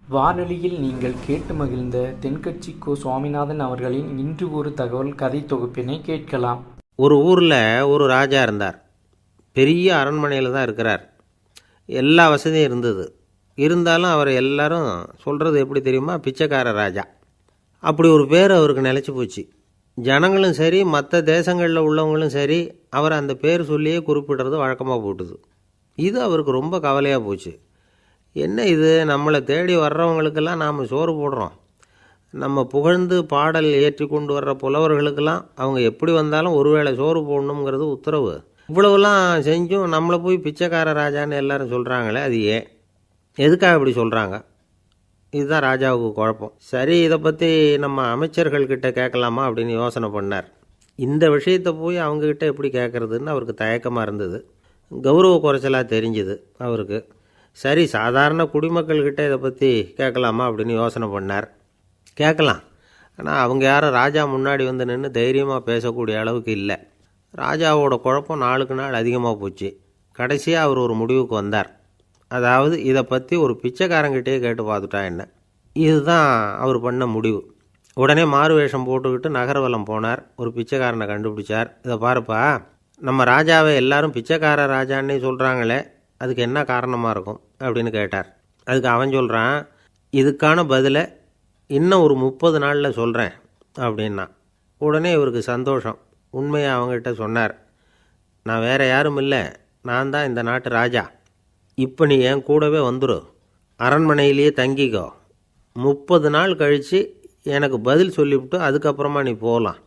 வானொலியில் நீங்கள் கேட்டு மகிழ்ந்த தென்கட்சி கோ. சுவாமிநாதன் அவர்களின் இன்று ஒரு தகவல் கதை தொகுப்பினை கேட்கலாம். ஒரு ஊரில் ஒரு ராஜா இருந்தார். பெரிய அரண்மனையில் தான் இருக்கிறார். எல்லா வசதியும் இருந்தது. இருந்தாலும் அவர் எல்லாரும் சொல்கிறது எப்படி தெரியுமா? பிச்சைக்கார ராஜா. அப்படி ஒரு பேர் அவருக்கு நிலச்சி போச்சு. ஜனங்களும் சரி, மற்ற தேசங்களில் உள்ளவங்களும் சரி, அவர் அந்த பேர் சொல்லியே குறிப்பிடுறது வழக்கமாக போட்டுது. இது அவருக்கு ரொம்ப கவலையாக போச்சு. என்ன இது, நம்மளை தேடி வர்றவங்களுக்கெல்லாம் நாம் சோறு போடுறோம். நம்ம புகழ்ந்து பாடல் ஏற்றி கொண்டு வர்ற புலவர்களுக்கெல்லாம் அவங்க எப்படி வந்தாலும் ஒருவேளை சோறு போடணுங்கிறது உத்தரவு. இவ்வளவுலாம் செஞ்சும் நம்மளை போய் பிச்சைக்கார ராஜான்னு எல்லாரும் சொல்கிறாங்களே, அது ஏன்? எதுக்காக இப்படி சொல்கிறாங்க? இதுதான் ராஜாவுக்கு குழப்பம். சரி, இதை பற்றி நம்ம அமைச்சர்கள்கிட்ட கேட்கலாமா அப்படின்னு யோசனை பண்ணார். இந்த விஷயத்தை போய் அவங்கக்கிட்ட எப்படி கேட்குறதுன்னு அவருக்கு தயக்கமாக இருந்தது. கௌரவ குறைச்சலாக தெரிஞ்சுது அவருக்கு. சரி, சாதாரண குடிமக்கள்கிட்ட இதை பற்றி கேட்கலாமா அப்படின்னு யோசனை பண்ணார். கேட்கலாம். ஆனால் அவங்க யாரும் ராஜா முன்னாடி வந்து நின்று தைரியமாக பேசக்கூடிய அளவுக்கு இல்லை. ராஜாவோட குழப்பம் நாளுக்கு நாள் அதிகமாக போச்சு. கடைசியாக அவர் ஒரு முடிவுக்கு வந்தார். அதாவது, இதை பற்றி ஒரு பிச்சைக்காரங்கிட்டே கேட்டு பார்த்துட்டா என்ன. இதுதான் அவர் பண்ண முடிவு. உடனே மாறு வேஷம் போட்டுக்கிட்டு நகர்வலம் போனார். ஒரு பிச்சைக்காரனை கண்டுபிடிச்சார். இதை பாருப்பா, நம்ம ராஜாவை எல்லாரும் பிச்சைக்கார ராஜான்னே சொல்கிறாங்களே, அதுக்கு என்ன காரணமாக இருக்கும் அப்படின்னு கேட்டார். அதுக்கு அவன் சொல்கிறான், இதுக்கான பதிலை இன்னும் ஒரு 30 நாளில் சொல்கிறேன் அப்படின்னா. உடனே இவருக்கு சந்தோஷம். உண்மையை அவங்ககிட்ட சொன்னார். நான் வேறு யாரும் இல்லை, நான் தான் இந்த நாட்டு ராஜா. இப்போ நீ என் கூடவே வந்துடு, அரண்மனையிலேயே தங்கிக்கோ. 30 நாள் கழித்து எனக்கு பதில் சொல்லிவிட்டு அதுக்கப்புறமா நீ போகலாம்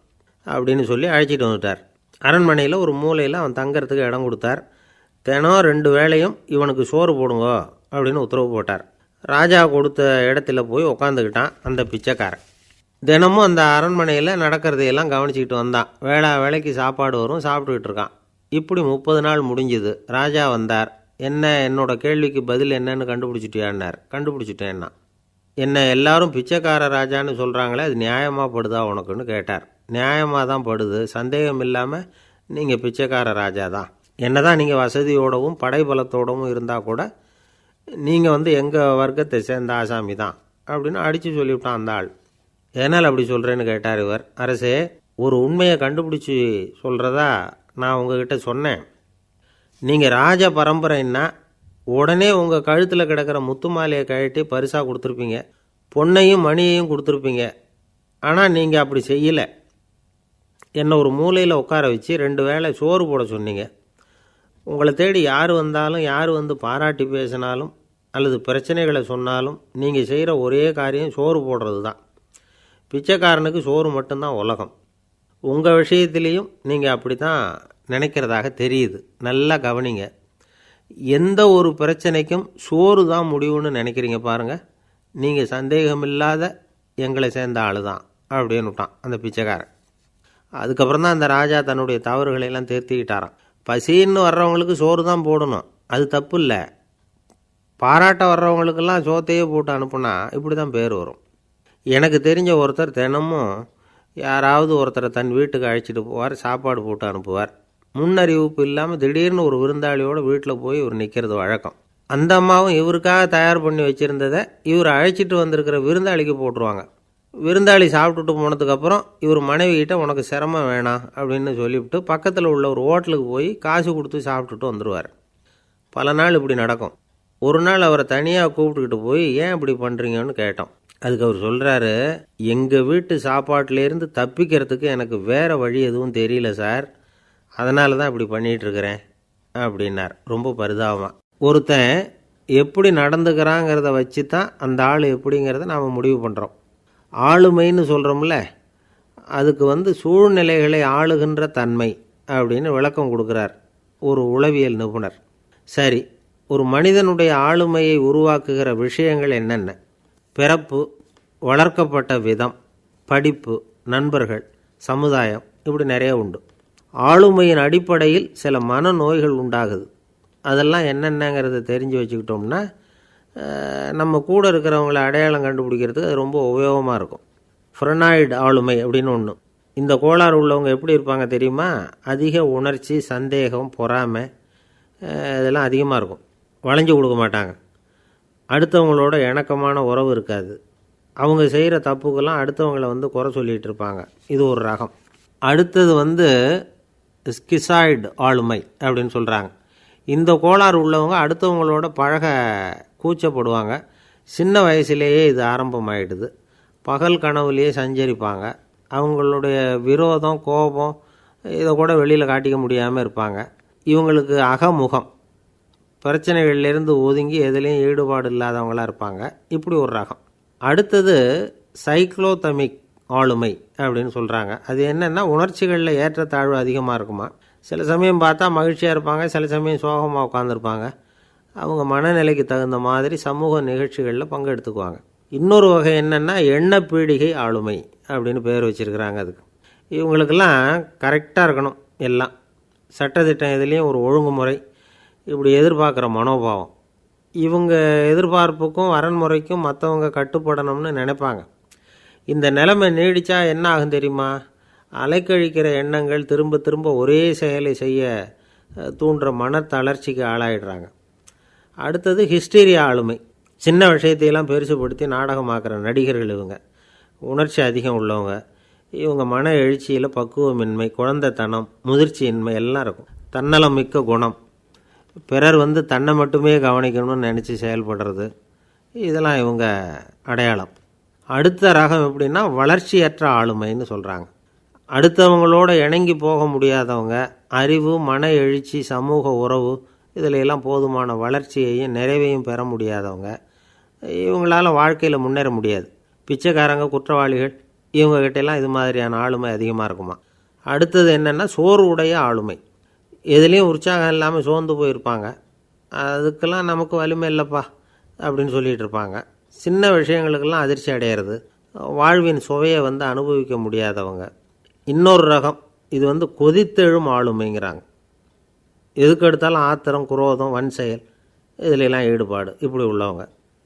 அப்படின்னு சொல்லி அழைச்சிட்டு வந்துட்டார். அரண்மனையில் ஒரு மூலையில் அவன் தங்கிறதுக்கு இடம் கொடுத்தார். தினம் 2 வேளையும் இவனுக்கு சோறு போடுங்க அப்படின்னு உத்தரவு போட்டார். ராஜா கொடுத்த இடத்துல போய் உக்காந்துக்கிட்டான் அந்த பிச்சைக்காரன். தினமும் அந்த அரண்மனையில் நடக்கிறதையெல்லாம் கவனிச்சிக்கிட்டு வந்தான். வேளைக்கு சாப்பாடு வரும், சாப்பிட்டுக்கிட்டு இருக்கான். இப்படி 30 நாள் முடிஞ்சுது. ராஜா வந்தார். என்ன, என்னோட கேள்விக்கு பதில் என்னன்னு கண்டுபிடிச்சிட்டியான்னார். கண்டுபிடிச்சிட்டேன்னா. என்ன எல்லாரும் பிச்சைக்கார ராஜான்னு சொல்கிறாங்களே, அது நியாயமாக படுதா உனக்குன்னு கேட்டார். நியாயமாக தான் படுது, சந்தேகம் இல்லாமல் நீங்கள் பிச்சைக்கார ராஜா தான். என்னதான் நீங்கள் வசதியோடவும் படைபலத்தோடவும் இருந்தால் கூட நீங்கள் எங்கள் வர்க்கத்தை சேர்ந்த ஆசாமி தான் அப்படின்னு அடித்து சொல்லிவிட்டான் அந்த ஆள். ஏனால் அப்படி சொல்கிறேன்னு கேட்டார் இவர். அரசே, ஒரு உண்மையை கண்டுபிடிச்சி சொல்கிறதா நான் உங்ககிட்ட சொன்னேன். நீங்கள் ராஜ பரம்பரைன்னா உடனே உங்கள் கழுத்தில் கிடக்கிற முத்து மாலையை கழட்டி பரிசாக கொடுத்துருப்பீங்க, பொன்னையும் மணியையும் கொடுத்துருப்பீங்க. ஆனால் நீங்கள் அப்படி செய்யலை. என்னை ஒரு மூலையில் உட்கார வச்சு 2 வேளை சோறு போட சொன்னீங்க. உங்களை தேடி யார் வந்தாலும், யார் பாராட்டி பேசினாலும் அல்லது பிரச்சனைகளை சொன்னாலும் நீங்கள் செய்கிற ஒரே காரியம் சோறு போடுறது தான். பிச்சைக்காரனுக்கு சோறு மட்டும்தான் உலகம். உங்கள் விஷயத்துலேயும் நீங்கள் அப்படி தான் நினைக்கிறதாக தெரியுது. நல்லா கவனிங்க. எந்த ஒரு பிரச்சனைக்கும் சோறு தான் முடிவுன்னு நினைக்கிறீங்க பாருங்கள். நீங்கள் சந்தேகமில்லாத எங்களை சேர்ந்த ஆள் தான் அப்படின்னு விட்டான் அந்த பிச்சைக்காரன். அதுக்கப்புறம் தான் அந்த ராஜா தன்னுடைய தவறுகளையெல்லாம் திருத்திக்கிட்டாராம். பசின்னு வர்றவங்களுக்கு சோறு தான் போடணும், அது தப்பு இல்லை. பாராட்ட வர்றவங்களுக்கெல்லாம் சோத்தையே போட்டு அனுப்புனா இப்படி தான் பேர் வரும். எனக்கு தெரிஞ்ச ஒருத்தர் தினமும் யாராவது ஒருத்தரை தன் வீட்டுக்கு அழைச்சிட்டு போவார், சாப்பாடு போட்டு அனுப்புவார். முன்னறிவிப்பு இல்லாமல் திடீர்னு ஒரு விருந்தாளியோட வீட்டில் போய் இவர் நிற்கிறது வழக்கம். அந்த அம்மாவும் இவருக்காக தயார் பண்ணி வச்சுருந்ததை இவர் அழைச்சிட்டு வந்திருக்கிற விருந்தாளிக்கு போட்டுருவாங்க. விருந்தாளி சாப்பிட்டுட்டு போனதுக்கப்புறம் இவர் மனைவிகிட்ட உனக்கு சிரமம் வேணாம் அப்படின்னு சொல்லிவிட்டு பக்கத்தில் உள்ள ஒரு ஹோட்டலுக்கு போய் காசு கொடுத்து சாப்பிட்டுட்டு வந்துடுவார். பல நாள் இப்படி நடக்கும். ஒரு நாள் அவரை தனியாக கூப்பிட்டுக்கிட்டு போய் ஏன் இப்படி பண்ணுறீங்கன்னு கேட்டோம். அதுக்கு அவர் சொல்கிறாரு, எங்கள் வீட்டு சாப்பாட்டிலேருந்து தப்பிக்கிறதுக்கு எனக்கு வேறு வழி எதுவும் தெரியல சார், அதனால தான் இப்படி பண்ணிகிட்ருக்கிறேன் அப்படின்னார் ரொம்ப பரிதாபமாக. ஒருத்தன் எப்படி நடந்துக்கிறாங்கிறத வச்சு தான் அந்த ஆள் எப்படிங்கிறத நாம் முடிவு பண்ணுறோம். ஆளுமைன்னு சொல்கிறோம்ல, அதுக்கு சூழ்நிலைகளை ஆளுகின்ற தன்மை அப்படின்னு விளக்கம் கொடுக்குறார் ஒரு உளவியல் நிபுணர். சரி, ஒரு மனிதனுடைய ஆளுமையை உருவாக்குகிற விஷயங்கள் என்னென்ன? பிறப்பு, வளர்க்கப்பட்ட விதம், படிப்பு, நண்பர்கள், சமுதாயம், இப்படி நிறைய உண்டு. ஆளுமையின் அடிப்படையில் சில மனநோய்கள் உண்டாகுது. அதெல்லாம் என்னென்னங்கிறத தெரிஞ்சு வச்சுக்கிட்டோம்னா நம்ம கூட இருக்கிறவங்கள அடையாளம் கண்டுபிடிக்கிறதுக்கு அது ரொம்ப உபயோகமாக இருக்கும். ஃப்ரெனாய்டு ஆளுமை அப்படின்னு ஒன்று. இந்த கோளாறு உள்ளவங்க எப்படி இருப்பாங்க தெரியுமா? அதிக உணர்ச்சி, சந்தேகம், பொறாமை இதெல்லாம் அதிகமாக இருக்கும். வளைஞ்சு கொடுக்க மாட்டாங்க. அடுத்தவங்களோட இணக்கமான உறவு இருக்காது. அவங்க செய்கிற தப்புக்கெல்லாம் அடுத்தவங்களை வந்து குறை சொல்லிகிட்டு இருப்பாங்க. இது ஒரு ரகம். அடுத்தது ஸ்கிசாய்டு ஆளுமை அப்படின்னு சொல்கிறாங்க. இந்த கோளாறு உள்ளவங்க அடுத்தவங்களோட பழக கூச்சப்படுவாங்க. சின்ன வயசுலேயே இது ஆரம்பமாயிடுது. பகல் கனவுலேயே சஞ்சரிப்பாங்க. அவங்களுடைய விரோதம், கோபம் இதை கூட வெளியில் காட்டிக்க முடியாமல் இருப்பாங்க. இவங்களுக்கு அகமுகம், பிரச்சனைகள்லேருந்து ஒதுங்கி எதுலேயும் ஈடுபாடு இல்லாதவங்களாக இருப்பாங்க. இப்படி ஒரு ரகம். அடுத்தது சைக்ளோதமிக் ஆளுமை அப்படின்னு சொல்கிறாங்க. அது என்னென்னா உணர்ச்சிகளில் ஏற்றத்தாழ்வு அதிகமாக இருக்குமா. சில சமயம் பார்த்தா மகிழ்ச்சியாக இருப்பாங்க, சில சமயம் சோகமாக உட்காந்துருப்பாங்க. அவங்க மனநிலைக்கு தகுந்த மாதிரி சமூக நிகழ்ச்சிகளில் பங்கெடுத்துக்குவாங்க. இன்னொரு வகை என்னென்னா எண்ணப்பீடிகை ஆளுமை அப்படின்னு பேர் வச்சுருக்கிறாங்க. அதுக்கு இவங்களுக்கெல்லாம் கரெக்டாக இருக்கணும். எல்லாம் சட்டத்திட்டம் எதுலேயும் ஒரு ஒழுங்குமுறை, இப்படி எதிர்பார்க்குற மனோபாவம். இவங்க எதிர்பார்ப்புக்கும் வரன்முறைக்கும் மற்றவங்க கட்டுப்படணும்னு நினைப்பாங்க. இந்த நிலைமை நீடித்தா என்ன ஆகும் தெரியுமா? அலைக்கழிக்கிற எண்ணங்கள் திரும்ப திரும்ப ஒரே செயலை செய்ய தூண்டுற மனத்தளர்ச்சிக்கு ஆளாயிடுறாங்க. அடுத்தது ஹிஸ்டீரியா ஆளுமை. சின்ன விஷயத்தையெல்லாம் பெருசுப்படுத்தி நாடகமாக்குற நடிகர்கள் இவங்க. உணர்ச்சி அதிகம் உள்ளவங்க. இவங்க மன எழுச்சியில் பக்குவமின்மை, குழந்தைத்தனம், முதிர்ச்சியின்மை எல்லாம் இருக்கும். தன்னலம் மிக்க குணம். பிறர் தன்னை மட்டுமே கவனிக்கணும்னு நினச்சி செயல்படுறது, இதெல்லாம் இவங்க அடையாளம். அடுத்த ரகம் எப்படின்னா வளர்ச்சியற்ற ஆளுமைன்னு சொல்கிறாங்க. அடுத்தவங்களோட இணங்கி போக முடியாதவங்க, அறிவு, மன எழுச்சி, சமூக உறவு இதில் எல்லாம் போதுமான வளர்ச்சியையும் நிறைவையும் பெற முடியாதவங்க. இவங்களால வாழ்க்கையில் முன்னேற முடியாது. பிச்சைக்காரங்க, குற்றவாளிகள் இவங்ககிட்டெல்லாம் இது மாதிரியான ஆளுமை அதிகமாக இருக்குமா. அடுத்தது என்னென்னா சோர்வுடைய ஆளுமை. எதுலேயும் உற்சாகம் இல்லாமல் சோர்ந்து போயிருப்பாங்க. அதுக்கெல்லாம் நமக்கு வலிமை இல்லைப்பா அப்படின்னு சொல்லிகிட்டு இருப்பாங்க. சின்ன விஷயங்களுக்கெல்லாம் அதிர்ச்சி அடையிறது, வாழ்வின் சுவையை அனுபவிக்க முடியாதவங்க. இன்னொரு ரகம் இது கொதித்தெழும் ஆளுமைங்கிறாங்க. எதுக்கு எடுத்தாலும் ஆத்திரம், குரோதம், வன் செயல் இதிலெல்லாம் ஈடுபாடு, இப்படி உள்ளவங்க.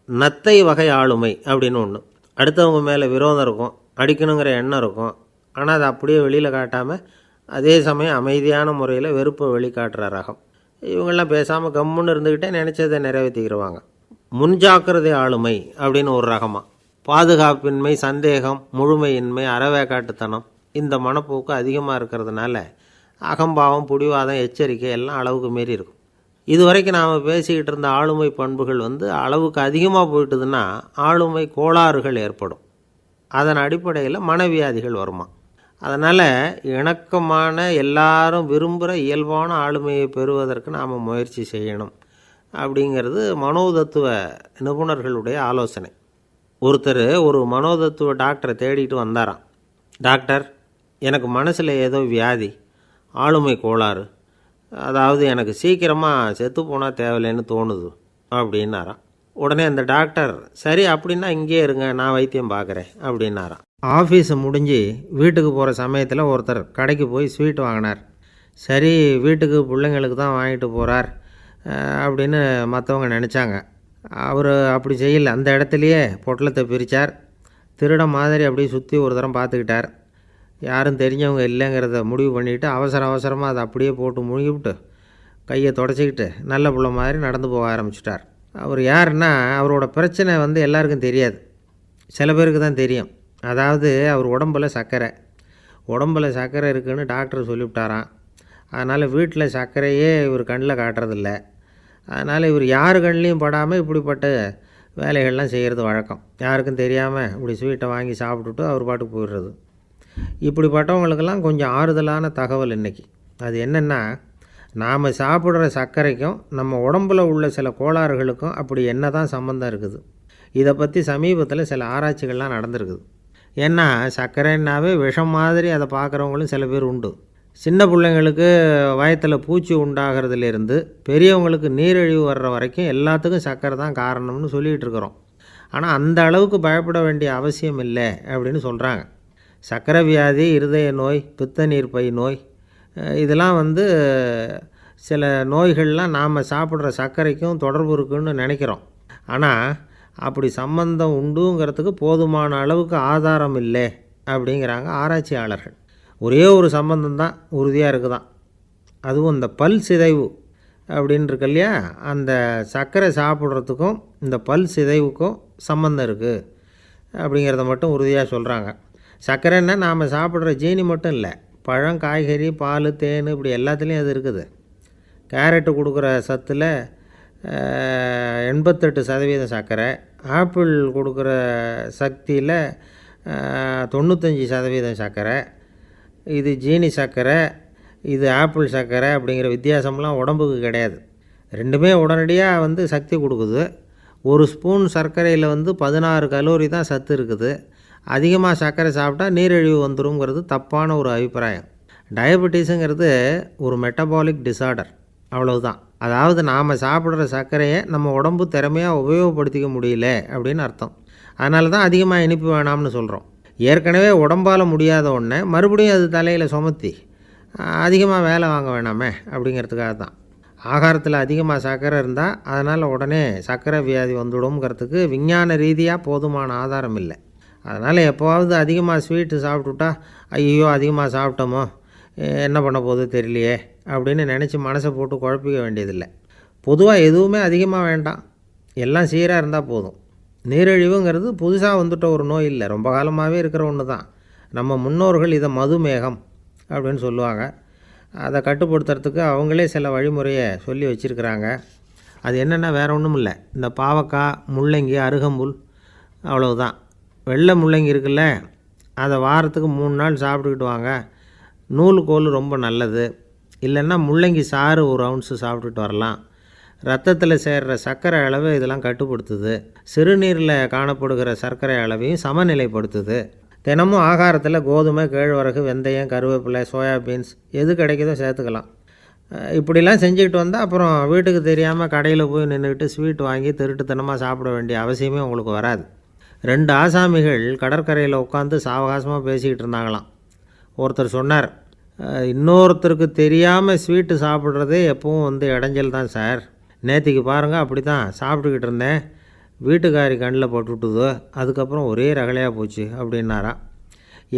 நத்தை வகை ஆளுமை அப்படின்னு ஒன்று. அடுத்தவங்க மேலே விரோதம் இருக்கும், அடிக்கணுங்கிற எண்ணம் இருக்கும். ஆனால் அதை அப்படியே வெளியில் காட்டாமல் அதே சமயம் அமைதியான முறையில் வெறுப்பை வெளிக்காட்டுற ரகம். இவங்கெல்லாம் பேசாமல் கம்முன்னு இருந்துக்கிட்டே நினச்சதை நிறைவேற்றிக்கிறவாங்க. முன்ஜாக்கிரதை ஆளுமை அப்படின்னு ஒரு ரகமாக. பாதுகாப்பின்மை, சந்தேகம், முழுமையின்மை, அறவேக்காட்டுத்தனம் இந்த மனப்போக்கு அதிகமாக இருக்கிறதுனால அகம்பாவம், புடிவாதம், எச்சரிக்கை எல்லாம் அளவுக்கு மீறி இருக்கும். இதுவரைக்கும் நாம் பேசிக்கிட்டு இருந்த ஆளுமை பண்புகள் அளவுக்கு அதிகமாக போயிட்டுதுன்னா ஆளுமை கோளாறுகள் ஏற்படும். அதன் அடிப்படையில் மனவியாதிகள் வருமா. அதனால் இணக்கமான, எல்லாரும் விரும்புகிற இயல்பான ஆளுமையை பெறுவதற்கு நாம் முயற்சி செய்யணும் அப்படிங்கிறது மனோதத்துவ நிபுணர்களுடைய ஆலோசனை. ஒருத்தர் ஒரு மனோதத்துவ டாக்டரை தேடிட்டு வந்தாராம். டாக்டர், எனக்கு மனசில் ஏதோ வியாதி, ஆளுமை கோளாறு, அதாவது எனக்கு சீக்கிரமாக செத்து போனால் தேவையில்லைன்னு தோணுது அப்படின்னாராம். உடனே அந்த டாக்டர், சரி அப்படின்னா இங்கேயே இருங்க, நான் வைத்தியம் பார்க்குறேன் அப்படின்னாராம். ஆஃபீஸை முடிஞ்சு வீட்டுக்கு போகிற சமயத்தில் ஒருத்தர் கடைக்கு போய் ஸ்வீட் வாங்கினார். சரி, வீட்டுக்கு பிள்ளைங்களுக்கு தான் வாங்கிட்டு போகிறார் அப்படின்னு மற்றவங்க நினச்சாங்க. அவர் அப்படி செய்யலை. அந்த இடத்துலையே பொட்டலத்தை பிரித்தார். திருட மாதிரி அப்படியே சுற்றி ஒரு தரம் பார்த்துக்கிட்டார். யாரும் தெரிஞ்சவங்க இல்லைங்கிறத முடிவு பண்ணிவிட்டு அவசரமாக அதை அப்படியே போட்டு முழுங்கிவிட்டு கையை தொடச்சிக்கிட்டு நல்ல பிள்ளை மாதிரி நடந்து போக ஆரம்பிச்சிட்டார். அவர் யாருன்னா, அவரோட பிரச்சனை எல்லாருக்கும் தெரியாது, சில பேருக்கு தான் தெரியும். அதாவது அவர் உடம்பில் சர்க்கரை இருக்குதுன்னு டாக்டர் சொல்லிவிட்டாராம். அதனால் வீட்டில் சர்க்கரையே இவர் கண்ணில் காட்டுறதில்ல. அதனால் இவர் யார் கண்ணிலையும் படாமல் இப்படிப்பட்ட வேலைகள்லாம் செய்கிறது வழக்கம். யாருக்கும் தெரியாமல் இப்படி ஸ்வீட்டை வாங்கி சாப்பிட்டுட்டு அவர் பாட்டுக்கு போயிடுறது. இப்படிப்பட்டவங்களுக்கெல்லாம் கொஞ்சம் ஆறுதலான தகவல் இன்றைக்கி. அது என்னென்னா, நாம் சாப்பிட்ற சர்க்கரைக்கும் நம்ம உடம்பில் உள்ள சில கோளாறுகளுக்கும் அப்படி என்ன தான் சம்மந்தம் இருக்குது. இதை பற்றி சமீபத்தில் சில ஆராய்ச்சிகள்லாம் நடந்திருக்குது. ஏன்னா சர்க்கரைன்னாவே விஷம் மாதிரி அதை பார்க்குறவங்களும் சில பேர் உண்டு. சின்ன பிள்ளைங்களுக்கு வயத்தில் பூச்சி உண்டாகிறதுலேருந்து பெரியவங்களுக்கு நீரிழிவு வர்ற வரைக்கும் எல்லாத்துக்கும் சர்க்கரை தான் காரணம்னு சொல்லிகிட்டு இருக்கிறோம். ஆனால் அந்த அளவுக்கு பயப்பட வேண்டிய அவசியம் இல்லை அப்படின்னு சொல்கிறாங்க. சர்க்கரை வியாதி, இருதய நோய், பித்த நீர்ப்பை நோய் இதெல்லாம் சில நோய்கள்லாம் நாம் சாப்பிட்ற சர்க்கரைக்கும் தொடர்பு இருக்குன்னு நினைக்கிறோம். ஆனால் அப்படி சம்பந்தம் உண்டுங்கிறதுக்கு போதுமான அளவுக்கு ஆதாரம் இல்லை அப்படிங்கிறாங்க ஆராய்ச்சியாளர்கள். ஒரே ஒரு சம்பந்தம் தான் உறுதியாக இருக்குதான். அதுவும் இந்த பல் சிதைவு அப்படின்னு இருக்கு இல்லையா, அந்த சர்க்கரை சாப்பிட்றதுக்கும் இந்த பல் சிதைவுக்கும் சம்மந்தம் இருக்குது அப்படிங்கிறத மட்டும் உறுதியாக சொல்கிறாங்க. சர்க்கரைன்னா நாம் சாப்பிட்ற ஜீனி மட்டும் இல்லை, பழம், காய்கறி, பால், தேன் இப்படி எல்லாத்துலேயும் அது இருக்குது. கேரட்டு கொடுக்குற சத்தில் 88% சர்க்கரை, ஆப்பிள் கொடுக்குற சக்தியில் 95% சர்க்கரை. இது ஜீனி சர்க்கரை, இது ஆப்பிள் சர்க்கரை அப்படிங்கிற வித்தியாசம்லாம் உடம்புக்கு கிடையாது. ரெண்டுமே உடனடியாக சக்தி கொடுக்குது. ஒரு ஸ்பூன் சர்க்கரையில் 16 கலோரி தான் சத்து இருக்குது. அதிகமாக சர்க்கரை சாப்பிட்டா நீரிழிவு வந்துருங்கிறது தப்பான ஒரு அபிப்பிராயம். டயபெட்டிஸுங்கிறது ஒரு மெட்டபாலிக் டிஸார்டர், அவ்வளவுதான். அதாவது நாம் சாப்பிட்ற சர்க்கரையை நம்ம உடம்பு திறமையாக உபயோகப்படுத்திக்க முடியல அப்படின்னு அர்த்தம். அதனால தான் அதிகமாக இனிப்பு வேணாம்னு சொல்கிறோம். ஏற்கனவே உடம்பால் முடியாத ஒன்றை மறுபடியும் அது தலையில் சுமத்தி அதிகமாக வேலை வாங்க வேணாமே அப்படிங்கிறதுக்காக தான். ஆகாரத்தில் அதிகமாக சர்க்கரை இருந்தால் அதனால் உடனே சர்க்கரை வியாதி வந்துடும்ங்கிறதுக்கு விஞ்ஞான ரீதியாக போதுமான ஆதாரம் இல்லை. அதனால் எப்போவாவது அதிகமாக ஸ்வீட்டு சாப்பிட்டுட்டா ஐயோ அதிகமாக சாப்பிட்டோமோ என்ன பண்ண போகுது தெரியலையே அப்படின்னு நினச்சி மனசை போட்டு குழப்பிக்க வேண்டியதில்லை. பொதுவாக எதுவுமே அதிகமாக வேண்டாம், எல்லாம் சீராக இருந்தால் போதும். நீரிழிவுங்கிறது புதுசாக வந்துட்ட ஒரு நோய் இல்லை, ரொம்ப காலமாகவே இருக்கிற ஒன்று தான். நம்ம முன்னோர்கள் இதை மதுமேகம் அப்படின்னு சொல்லுவாங்க. அதை கட்டுப்படுத்துறதுக்கு அவங்களே சில வழிமுறையை சொல்லி வச்சுருக்கிறாங்க. அது என்னென்னா வேறு ஒன்றும் இல்லை, இந்த பாவக்காய், முள்ளங்கி, அருகம்புல் அவ்வளவுதான். வெள்ளை முள்ளங்கி இருக்குல்ல, அதை வாரத்துக்கு 3 நாள் சாப்பிட்டுக்கிட்டு வாங்க. நூலுக்கோல் ரொம்ப நல்லது. இல்லைன்னா முள்ளங்கி சாறு 1 ounce சாப்பிட்டுட்டு வரலாம். ரத்தத்தில் சேர்கிற சர்க்கரை அளவை இதெல்லாம் கட்டுப்படுத்துது. சிறுநீரில் காணப்படுகிற சர்க்கரை அளவையும் சமநிலைப்படுத்துது. தினமும் ஆகாரத்தில் கோதுமை, கேழ்வரகு, வெந்தயம், கருவேப்பிலை, சோயாபீன்ஸ் எது கிடைக்குதோ சேர்த்துக்கலாம். இப்படிலாம் செஞ்சுக்கிட்டு வந்தால் அப்புறம் வீட்டுக்கு தெரியாமல் கடையில் போய் நின்றுக்கிட்டு ஸ்வீட் வாங்கி திருட்டுத்தனமாக சாப்பிட வேண்டிய அவசியமே உங்களுக்கு வராது. 2 ஆசாமிகள் கடற்கரையில் உட்காந்து சாவகாசமாக பேசிக்கிட்டு இருந்தாங்களாம். ஒருத்தர் சொன்னார், இன்னொருத்தருக்கு தெரியாமல் ஸ்வீட்டு சாப்பிட்றதே எப்பவும் இடைஞ்சல் தான் சார். நேற்றுக்கு பாருங்கள் அப்படி தான் சாப்பிட்டுக்கிட்டு இருந்தேன், வீட்டுக்காரி கண்ணில் போட்டுவிட்டுது, அதுக்கப்புறம் ஒரே ரகலையாக போச்சு அப்படின்னாராம்.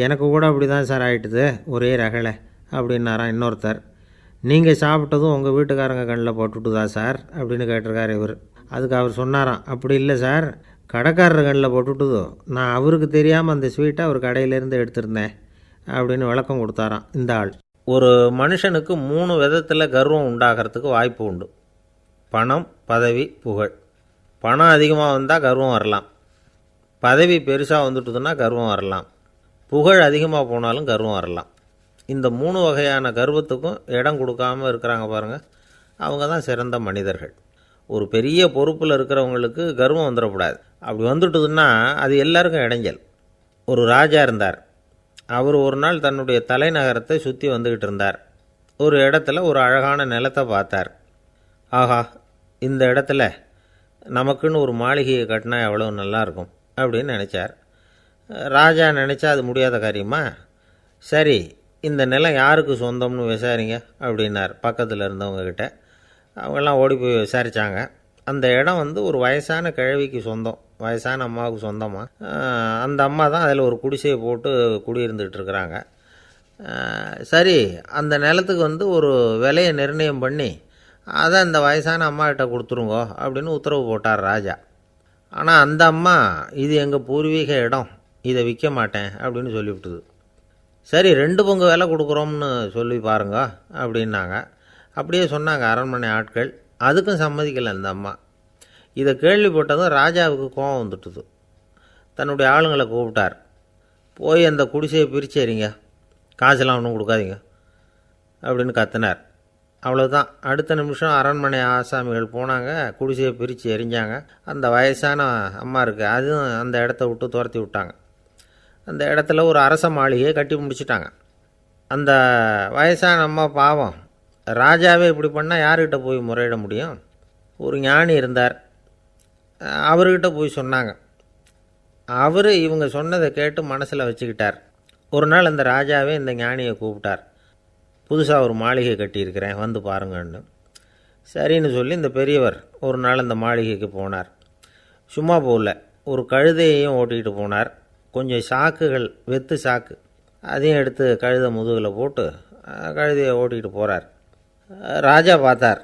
எனக்கு கூட அப்படி தான் சார் ஆகிட்டுது, ஒரே ரகலை அப்படின்னாராம் இன்னொருத்தர். நீங்கள் சாப்பிட்டதும் உங்கள் வீட்டுக்காரங்க கண்ணில் போட்டுவிட்டுதா சார் அப்படின்னு கேட்டிருக்கார் இவர். அதுக்கு அவர் சொன்னாராம், அப்படி இல்லை சார், கடைக்காரர் கண்ணில் போட்டுவிட்டுதோ, நான் அவருக்கு தெரியாமல் அந்த ஸ்வீட்டை அவர் கடையிலேருந்து எடுத்திருந்தேன் அப்படின்னு விளக்கம் கொடுத்தாராம் இந்த ஆள். ஒரு மனுஷனுக்கு 3 விதத்தில் கர்வம் உண்டாகிறதுக்கு வாய்ப்பு உண்டு. பணம், பதவி, புகழ். பணம் அதிகமாக வந்தால் கர்வம் வரலாம், பதவி பெருசாக வந்துட்டுதுன்னா கர்வம் வரலாம், புகழ் அதிகமாக போனாலும் கர்வம் வரலாம். இந்த 3 வகையான கர்வத்துக்கும் இடம் கொடுக்காமல் இருக்கிறாங்க பாருங்கள், அவங்க தான் சிறந்த மனிதர்கள். ஒரு பெரிய பொறுப்பில் இருக்கிறவங்களுக்கு கர்வம் வந்துடக்கூடாது. அப்படி வந்துட்டுதுன்னா அது எல்லாருக்கும் இடைஞ்சல். ஒரு ராஜா இருந்தார். அவர் ஒரு நாள் தன்னுடைய தலைநகரத்தை சுற்றி வந்துக்கிட்டு இருந்தார். ஒரு இடத்துல ஒரு அழகான நிலத்தை பார்த்தார். ஆஹா, இந்த இடத்துல நமக்குன்னு ஒரு மாளிகையை கட்டினா எவ்வளோ நல்லாயிருக்கும் அப்படின்னு நினச்சார். ராஜா நினச்சா அது முடியாத காரியமா? சரி, இந்த நிலம் யாருக்கு சொந்தம்னு விசாரிங்க அப்படின்னார் பக்கத்தில் இருந்தவங்கக்கிட்ட. அவங்கெல்லாம் ஓடி போய் விசாரித்தாங்க. அந்த இடம் ஒரு வயசான கிழவிக்கு சொந்தம், வயசான அம்மாவுக்கு சொந்தமாக. அந்த அம்மா தான் அதில் ஒரு குடிசையை போட்டு குடியிருந்துகிட்டு இருக்கிறாங்க. சரி, அந்த நிலத்துக்கு ஒரு விலையை நிர்ணயம் பண்ணி அதை அந்த வயசான அம்மாக்கிட்ட கொடுத்துருங்கோ அப்படின்னு உத்தரவு போட்டார் ராஜா. ஆனால் அந்த அம்மா, இது எங்கள் பூர்வீக இடம், இதை விற்க மாட்டேன் அப்படின்னு சொல்லிவிட்டுது. சரி, 2 பங்கு விலை கொடுக்குறோம்னு சொல்லி பாருங்க அப்படின்னாங்க. அப்படியே சொன்னாங்க அரண்மனை ஆட்கள். அதுக்கும் சம்மதிக்கலை அந்த அம்மா. இதை கேள்விப்பட்டதும் ராஜாவுக்கு கோபம் வந்துட்டுது. தன்னுடைய ஆளுங்களை கூப்பிட்டார். போய் அந்த குடிசையை பிரித்து எறிங்க, காசெல்லாம் ஒன்றும் கொடுக்காதீங்க அப்படின்னு கத்தினார். அவ்வளோதான். அடுத்த நிமிஷம் அரண்மனை ஆசாமிகள் போனாங்க, குடிசையை பிரித்து எரிஞ்சாங்க. அந்த வயசான அம்மா இருக்குது, அதுவும் அந்த இடத்த விட்டு துரத்தி விட்டாங்க. அந்த இடத்துல ஒரு அரச மாளிகையை கட்டி முடிச்சிட்டாங்க. அந்த வயசான அம்மா பாவம், ராஜாவே இப்படி பண்ணால் யார்கிட்ட போய் முறையிட முடியும்? ஒரு ஞானி இருந்தார், அவர்கிட்ட போய் சொன்னாங்க. அவர் இவங்க சொன்னதை கேட்டு மனசில் வச்சுக்கிட்டார். ஒரு நாள் அந்த ராஜாவே இந்த ஞானியை கூப்பிட்டார். புதுசாக ஒரு மாளிகை கட்டியிருக்கிறேன், வந்து பாருங்கன்னு. சரின்னு சொல்லி இந்த பெரியவர் ஒரு நாள் அந்த மாளிகைக்கு போனார். சும்மா போகல, ஒரு கழுதையையும் ஓட்டிகிட்டு போனார். கொஞ்சம் சாக்குகள், வெத்து சாக்கு, அதையும் எடுத்து கழுதை முதுகில் போட்டு கழுதையை ஓட்டிகிட்டு போகிறார். ராஜா பார்த்தார்,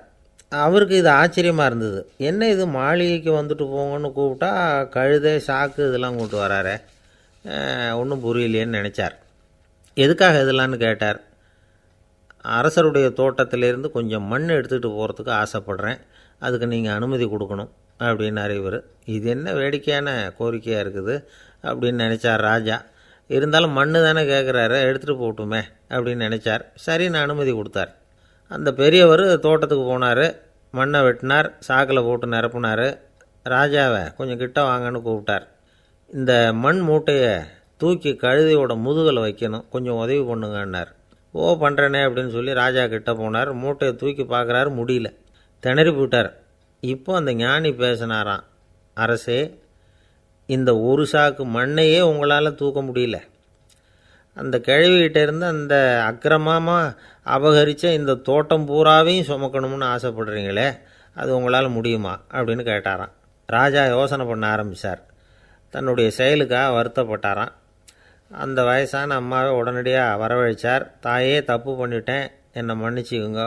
அவருக்கு இது ஆச்சரியமாக இருந்தது. என்ன இது மாளிகைக்கு வந்துட்டு போங்கன்னு கூப்பிட்டா கழுதை சாக்கு இதெல்லாம் கூப்பிட்டு வராரே, ஒன்றும் புரியலையேன்னு நினச்சார். எதுக்காக இதெல்லாம்னு கேட்டார். அரசருடைய தோட்டத்திலேருந்து கொஞ்சம் மண் எடுத்துகிட்டு போகிறதுக்கு ஆசைப்பட்றேன், அதுக்கு நீங்கள் அனுமதி கொடுக்கணும் அப்படின்னாரு இவர். இது என்ன வேடிக்கையான கோரிக்கையாக இருக்குது அப்படின்னு நினச்சார் ராஜா. இருந்தாலும் மண் தானே கேட்குறாரு, எடுத்துகிட்டு போகட்டுமே அப்படின்னு நினச்சார். சரின்னு அனுமதி கொடுத்தார். அந்த பெரியவர் தோட்டத்துக்கு போனார், மண்ணை வெட்டினார், சாக்கில் போட்டு நிரப்புனார். ராஜாவை கொஞ்சம் கிட்ட வாங்கன்னு கூப்பிட்டார். இந்த மண் மூட்டையை தூக்கி கழுதையோட முதுகில் வைக்கணும், கொஞ்சம் உதவி பண்ணுங்கன்னார். ஓ பண்ணுறேனே அப்படின்னு சொல்லி ராஜா கிட்ட போனார். மூட்டையை தூக்கி பார்க்குறாரு, முடியல, திணறி போயிட்டார். இப்போ அந்த ஞானி பேசினாராம், அரசே, இந்த ஒரு சாக்கு மண்ணையே உங்களால் தூக்க முடியல, அந்த கிழவிகிட்ட இருந்து அந்த அக்கிரமமாக அபகரித்த இந்த தோட்டம் பூராவையும் சுமக்கணும்னு ஆசைப்படுறீங்களே, அது உங்களால் முடியுமா அப்படின்னு கேட்டாராம். ராஜா யோசனை பண்ண ஆரம்பித்தார். தன்னுடைய செயலுக்காக வருத்தப்பட்டாராம். அந்த வயசான அம்மாவை உடனடியாக வரவழைச்சார். தாயே, தப்பு பண்ணிட்டேன், என்னை மன்னிச்சுக்குங்க,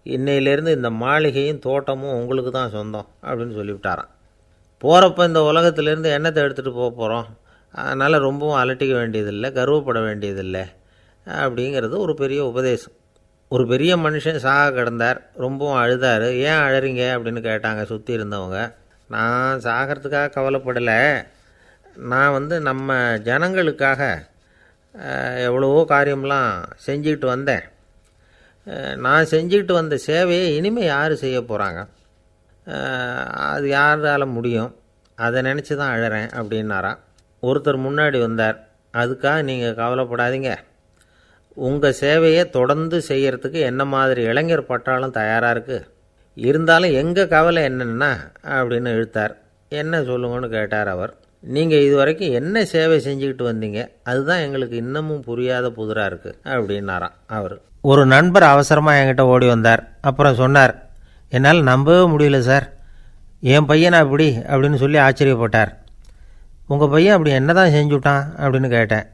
இன்னையிலேருந்து இந்த மாளிகையும் தோட்டமும் உங்களுக்கு தான் சொந்தம் அப்படின்னு சொல்லிவிட்டாராம். போகிறப்ப இந்த உலகத்திலேருந்து எண்ணத்தை எடுத்துகிட்டு போக போகிறோம், அதனால் ரொம்பவும் அலட்டிக்க வேண்டியதில்லை, கர்வப்பட வேண்டியதில்லை அப்படிங்கிறது ஒரு பெரிய உபதேசம். ஒரு பெரிய மனுஷன் சாக கிடந்தார், ரொம்பவும் அழுதார். ஏன் அழறீங்க அப்படின்னு கேட்டாங்க சுற்றி இருந்தவங்க. நான் சாகிறதுக்காக கவலைப்படலை, நான் நம்ம ஜனங்களுக்காக எவ்வளவோ காரியம்லாம் செஞ்சுக்கிட்டு வந்தேன். நான் செஞ்சுக்கிட்டு வந்த சேவையை இனிமேல் யார் செய்ய போகிறாங்க, அது யாரால் முடியும், அதை நினச்சி தான் அழறேன் அப்படின்னாராம். ஒருத்தர் முன்னாடி வந்தார். அதுக்காக நீங்கள் கவலைப்படாதீங்க, உங்கள் சேவையை தொடர்ந்து செய்கிறதுக்கு என்ன மாதிரி இளைஞர் பட்டாலும் தயாராக இருக்குது, இருந்தாலும் எங்கள் கவலை என்னென்னா அப்படின்னு இழுத்தார். என்ன சொல்லுங்கன்னு கேட்டார் அவர். நீங்கள் இது வரைக்கும் என்ன சேவை செஞ்சுக்கிட்டு வந்தீங்க, அதுதான் எங்களுக்கு இன்னமும் புரியாத புதிராக இருக்குது அப்படின்னாராம் அவர். ஒரு நண்பர் அவசரமாக என்கிட்ட ஓடி வந்தார். அப்புறம் சொன்னார், என்னால் நம்பவே முடியல சார், என் பையனை அப்படி அப்படின்னு சொல்லி ஆச்சரியப்பட்டார். உங்கள் பையன் அப்படி என்ன தான் செஞ்சுட்டான் அப்படின்னு கேட்டேன்.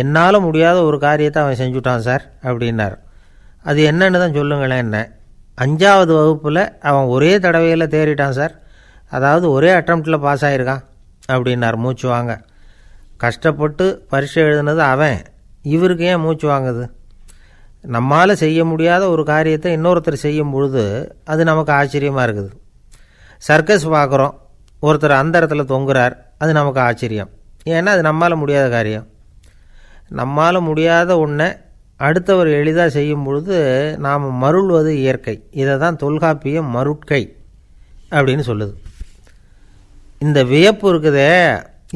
என்னால் முடியாத ஒரு காரியத்தை அவன் செஞ்சுட்டான் சார் அப்படின்னார். அது என்னன்னு தான் சொல்லுங்களேன். என்ன, 5வது வகுப்பில் அவன் ஒரே தடவையில் தேறிட்டான் சார், அதாவது ஒரே அட்டம்ப்டில் பாஸ் ஆகிருக்கான் அப்படின்னார் மூச்சு வாங்க. கஷ்டப்பட்டு பரீட்சை எழுதுனது அவன், இவருக்கு ஏன் மூச்சு வாங்குது? நம்மால் செய்ய முடியாத ஒரு காரியத்தை இன்னொருத்தர் செய்யும் பொழுது அது நமக்கு ஆச்சரியமாக இருக்குது. சர்க்கஸ் பார்க்குறோம், ஒருத்தர் அந்த இடத்துல தொங்குறார், அது நமக்கு ஆச்சரியம், ஏன்னா அது நம்மால் முடியாத காரியம். நம்மால் முடியாத ஒன்றை அடுத்தவர் எளிதாக செய்யும் பொழுது நாம் மருள்வது இயற்கை. இதை தான் தொல்காப்பியம் மருட்கை அப்படின்னு சொல்லுது. இந்த வியப்பு இருக்குதே,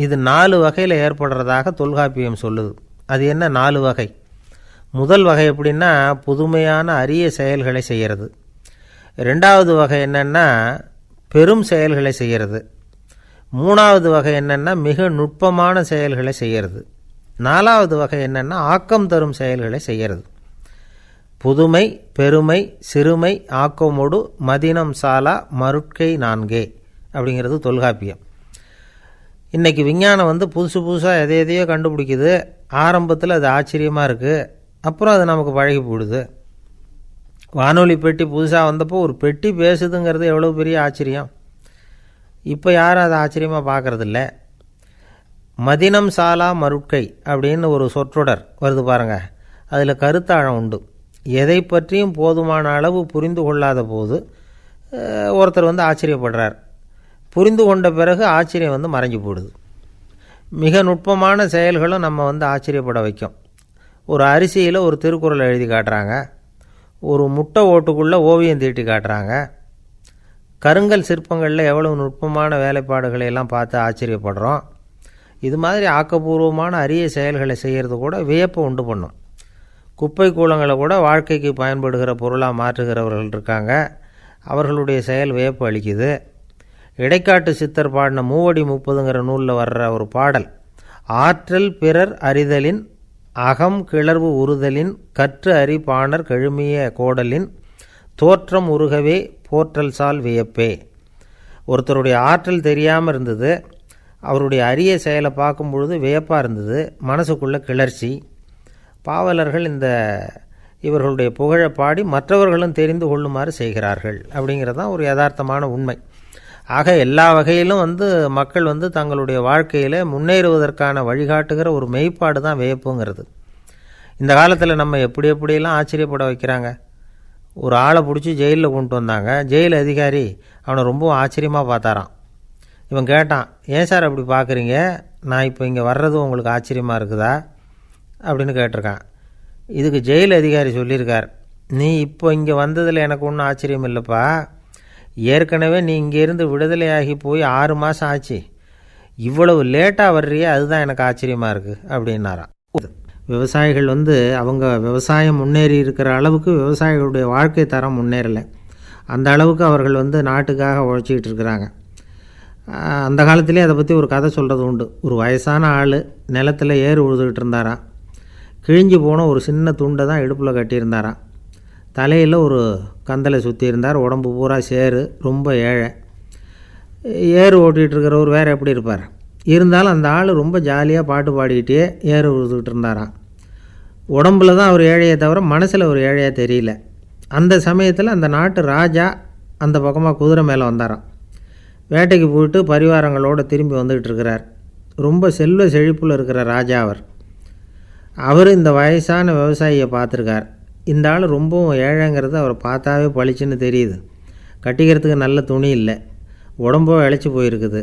இது 4 வகையில் ஏற்படுறதாக தொல்காப்பியம் சொல்லுது. அது என்ன 4 வகை? முதல் வகை எப்படின்னா, புதுமையான அரிய செயல்களை செய்கிறது. 2வது வகை என்னென்னா பெரும் செயல்களை செய்கிறது. 3வது வகை என்னென்னா மிக நுட்பமான செயல்களை செய்கிறது. 4வது வகை என்னென்னா ஆக்கம் தரும் செயல்களை செய்கிறது. புதுமை, பெருமை, சிறுமை, ஆக்கமோடு மதினம் சாலா மருட்கை 4 அப்படிங்கிறது தொல்காப்பியம். இன்றைக்கி விஞ்ஞானம் புதுசு புதுசாக எதையோ கண்டுபிடிக்குது. ஆரம்பத்தில் அது ஆச்சரியமாக இருக்குது, அப்புறம் அது நமக்கு பழகி போயிடுது. வானொலி பெட்டி புதுசாக வந்தப்போ ஒரு பெட்டி பேசுதுங்கிறது எவ்வளோ பெரிய ஆச்சரியம். இப்போ யாரும் அதை ஆச்சரியமாக பார்க்குறதில்ல. மதினம் சாலா மருட்கை அப்படின்னு ஒரு சொற்றொடர் வருது பாருங்கள், அதில் கருத்தாழம் உண்டு. எதை பற்றியும் போதுமான அளவு புரிந்து கொள்ளாத போது ஒருத்தர் ஆச்சரியப்படுறார். புரிந்து கொண்ட பிறகு ஆச்சரியம் மறைஞ்சு போடுது. மிக நுட்பமான செயல்களும் நம்ம ஆச்சரியப்பட வைக்கும். ஒரு அரிசியில் ஒரு திருக்குறள் எழுதி காட்டுறாங்க, ஒரு முட்டை ஓட்டுக்குள்ளே ஓவியம் தீட்டி காட்டுறாங்க. கருங்கல் சிற்பங்களில் எவ்வளவு நுட்பமான வேலைப்பாடுகளை எல்லாம் பார்த்து ஆச்சரியப்படுறோம். இது மாதிரி ஆக்கப்பூர்வமான அரிய செயல்களை செய்கிறது கூட வியப்பை உண்டு பண்ணும். குப்பை கூலங்களை கூட வாழ்க்கைக்கு பயன்படுகிற பொருளாக மாற்றுகிறவர்கள் இருக்காங்க, அவர்களுடைய செயல் வியப்பு அளிக்குது. இடைக்காட்டு சித்தர் பாடின 30 நூலில் வர்ற ஒரு பாடல், ஆற்றல் பிறர் அறிதலின் அகம் கிளர்வு உறுதலின் கற்று அறி பாணர் கெழுமிய கோடலின் தோற்றம் உருகவே போற்றல் சால் வியப்பே. ஒருத்தருடைய ஆற்றல் தெரியாமல் இருந்தது, அவருடைய அரிய செயலை பார்க்கும் பொழுது வியப்பாக இருந்தது, மனசுக்குள்ளே கிளர்ச்சி. பாவலர்கள் இந்த இவர்களுடைய புகழை பாடி மற்றவர்களும் தெரிந்து கொள்ளுமாறு செய்கிறார்கள். அப்படிங்கிறது தான் ஒரு யதார்த்தமான உண்மை. ஆக எல்லா வகையிலும் மக்கள் தங்களுடைய வாழ்க்கையில் முன்னேறுவதற்கான வழிகாட்டுகிற ஒரு மெய்ப்பாடு தான் வியப்புங்கிறது. இந்த காலத்தில் நம்ம எப்படியெல்லாம் ஆச்சரியப்பட வைக்கிறாங்க. ஒரு ஆளை பிடிச்சி ஜெயிலில் கொண்டு வந்தாங்க. ஜெயில் அதிகாரி அவனை ரொம்ப ஆச்சரியமாக பார்த்தாரான். இவன் கேட்டான், ஏன் சார் அப்படி பார்க்குறீங்க, நான் இப்போ இங்கே வர்றது உங்களுக்கு ஆச்சரியமாக இருக்குதா அப்படின்னு கேட்டிருக்கான். இதுக்கு ஜெயில் அதிகாரி சொல்லியிருக்கார், நீ இப்போ இங்கே வந்ததில் எனக்கு ஒன்றும் ஆச்சரியம் இல்லைப்பா, ஏற்கனவே நீ இங்கேருந்து விடுதலையாகி போய் 6 மாதம் ஆச்சு, இவ்வளவு லேட்டாக வர்றியே அதுதான் எனக்கு ஆச்சரியமாக இருக்குது அப்படின்னாராம். விவசாயிகள் அவங்க விவசாயம் முன்னேறி இருக்கிற அளவுக்கு விவசாயிகளுடைய வாழ்க்கை தரம் முன்னேறலை. அந்த அளவுக்கு அவர்கள் நாட்டுக்காக உழைச்சிக்கிட்டு இருக்கிறாங்க. அந்த காலத்திலே அதை பற்றி ஒரு கதை சொல்கிறது உண்டு. ஒரு வயசான ஆள் நிலத்தில் ஏறு உழுதுகிட்டு இருந்தாராம். கிழிஞ்சு போன ஒரு சின்ன துண்டை தான் இடுப்பில் கட்டியிருந்தாராம். தலையில் ஒரு கந்தலை சுற்றி இருந்தார். உடம்பு பூரா சேரு, ரொம்ப ஏழை. ஏறு ஓட்டிகிட்டு இருக்கிறவர் வேறு எப்படி இருப்பார்? இருந்தாலும் அந்த ஆள் ரொம்ப ஜாலியாக பாட்டு பாடிக்கிட்டே ஏறு உழுதுகிட்டு இருந்தாராம். உடம்புல தான் அவர் ஏழையை தவிர மனசில் ஒரு ஏழையாக தெரியல. அந்த சமயத்தில் அந்த நாட்டு ராஜா அந்த பக்கமாக குதிரை மேலே வந்தாராம். வேட்டைக்கு போயிட்டு பரிவாரங்களோடு திரும்பி வந்துக்கிட்டு இருக்கிறார். ரொம்ப செல்வ செழிப்பில் இருக்கிற ராஜா அவர் இந்த வயசான விவசாயியை பார்த்துருக்கார். இந்த ஆள் ரொம்பவும் ஏழைங்கிறது அவர் பார்த்தாவே பளிச்சுன்னு தெரியுது. கட்டிக்கிறதுக்கு நல்ல துணி இல்லை, உடம்போ இழைச்சி போயிருக்குது,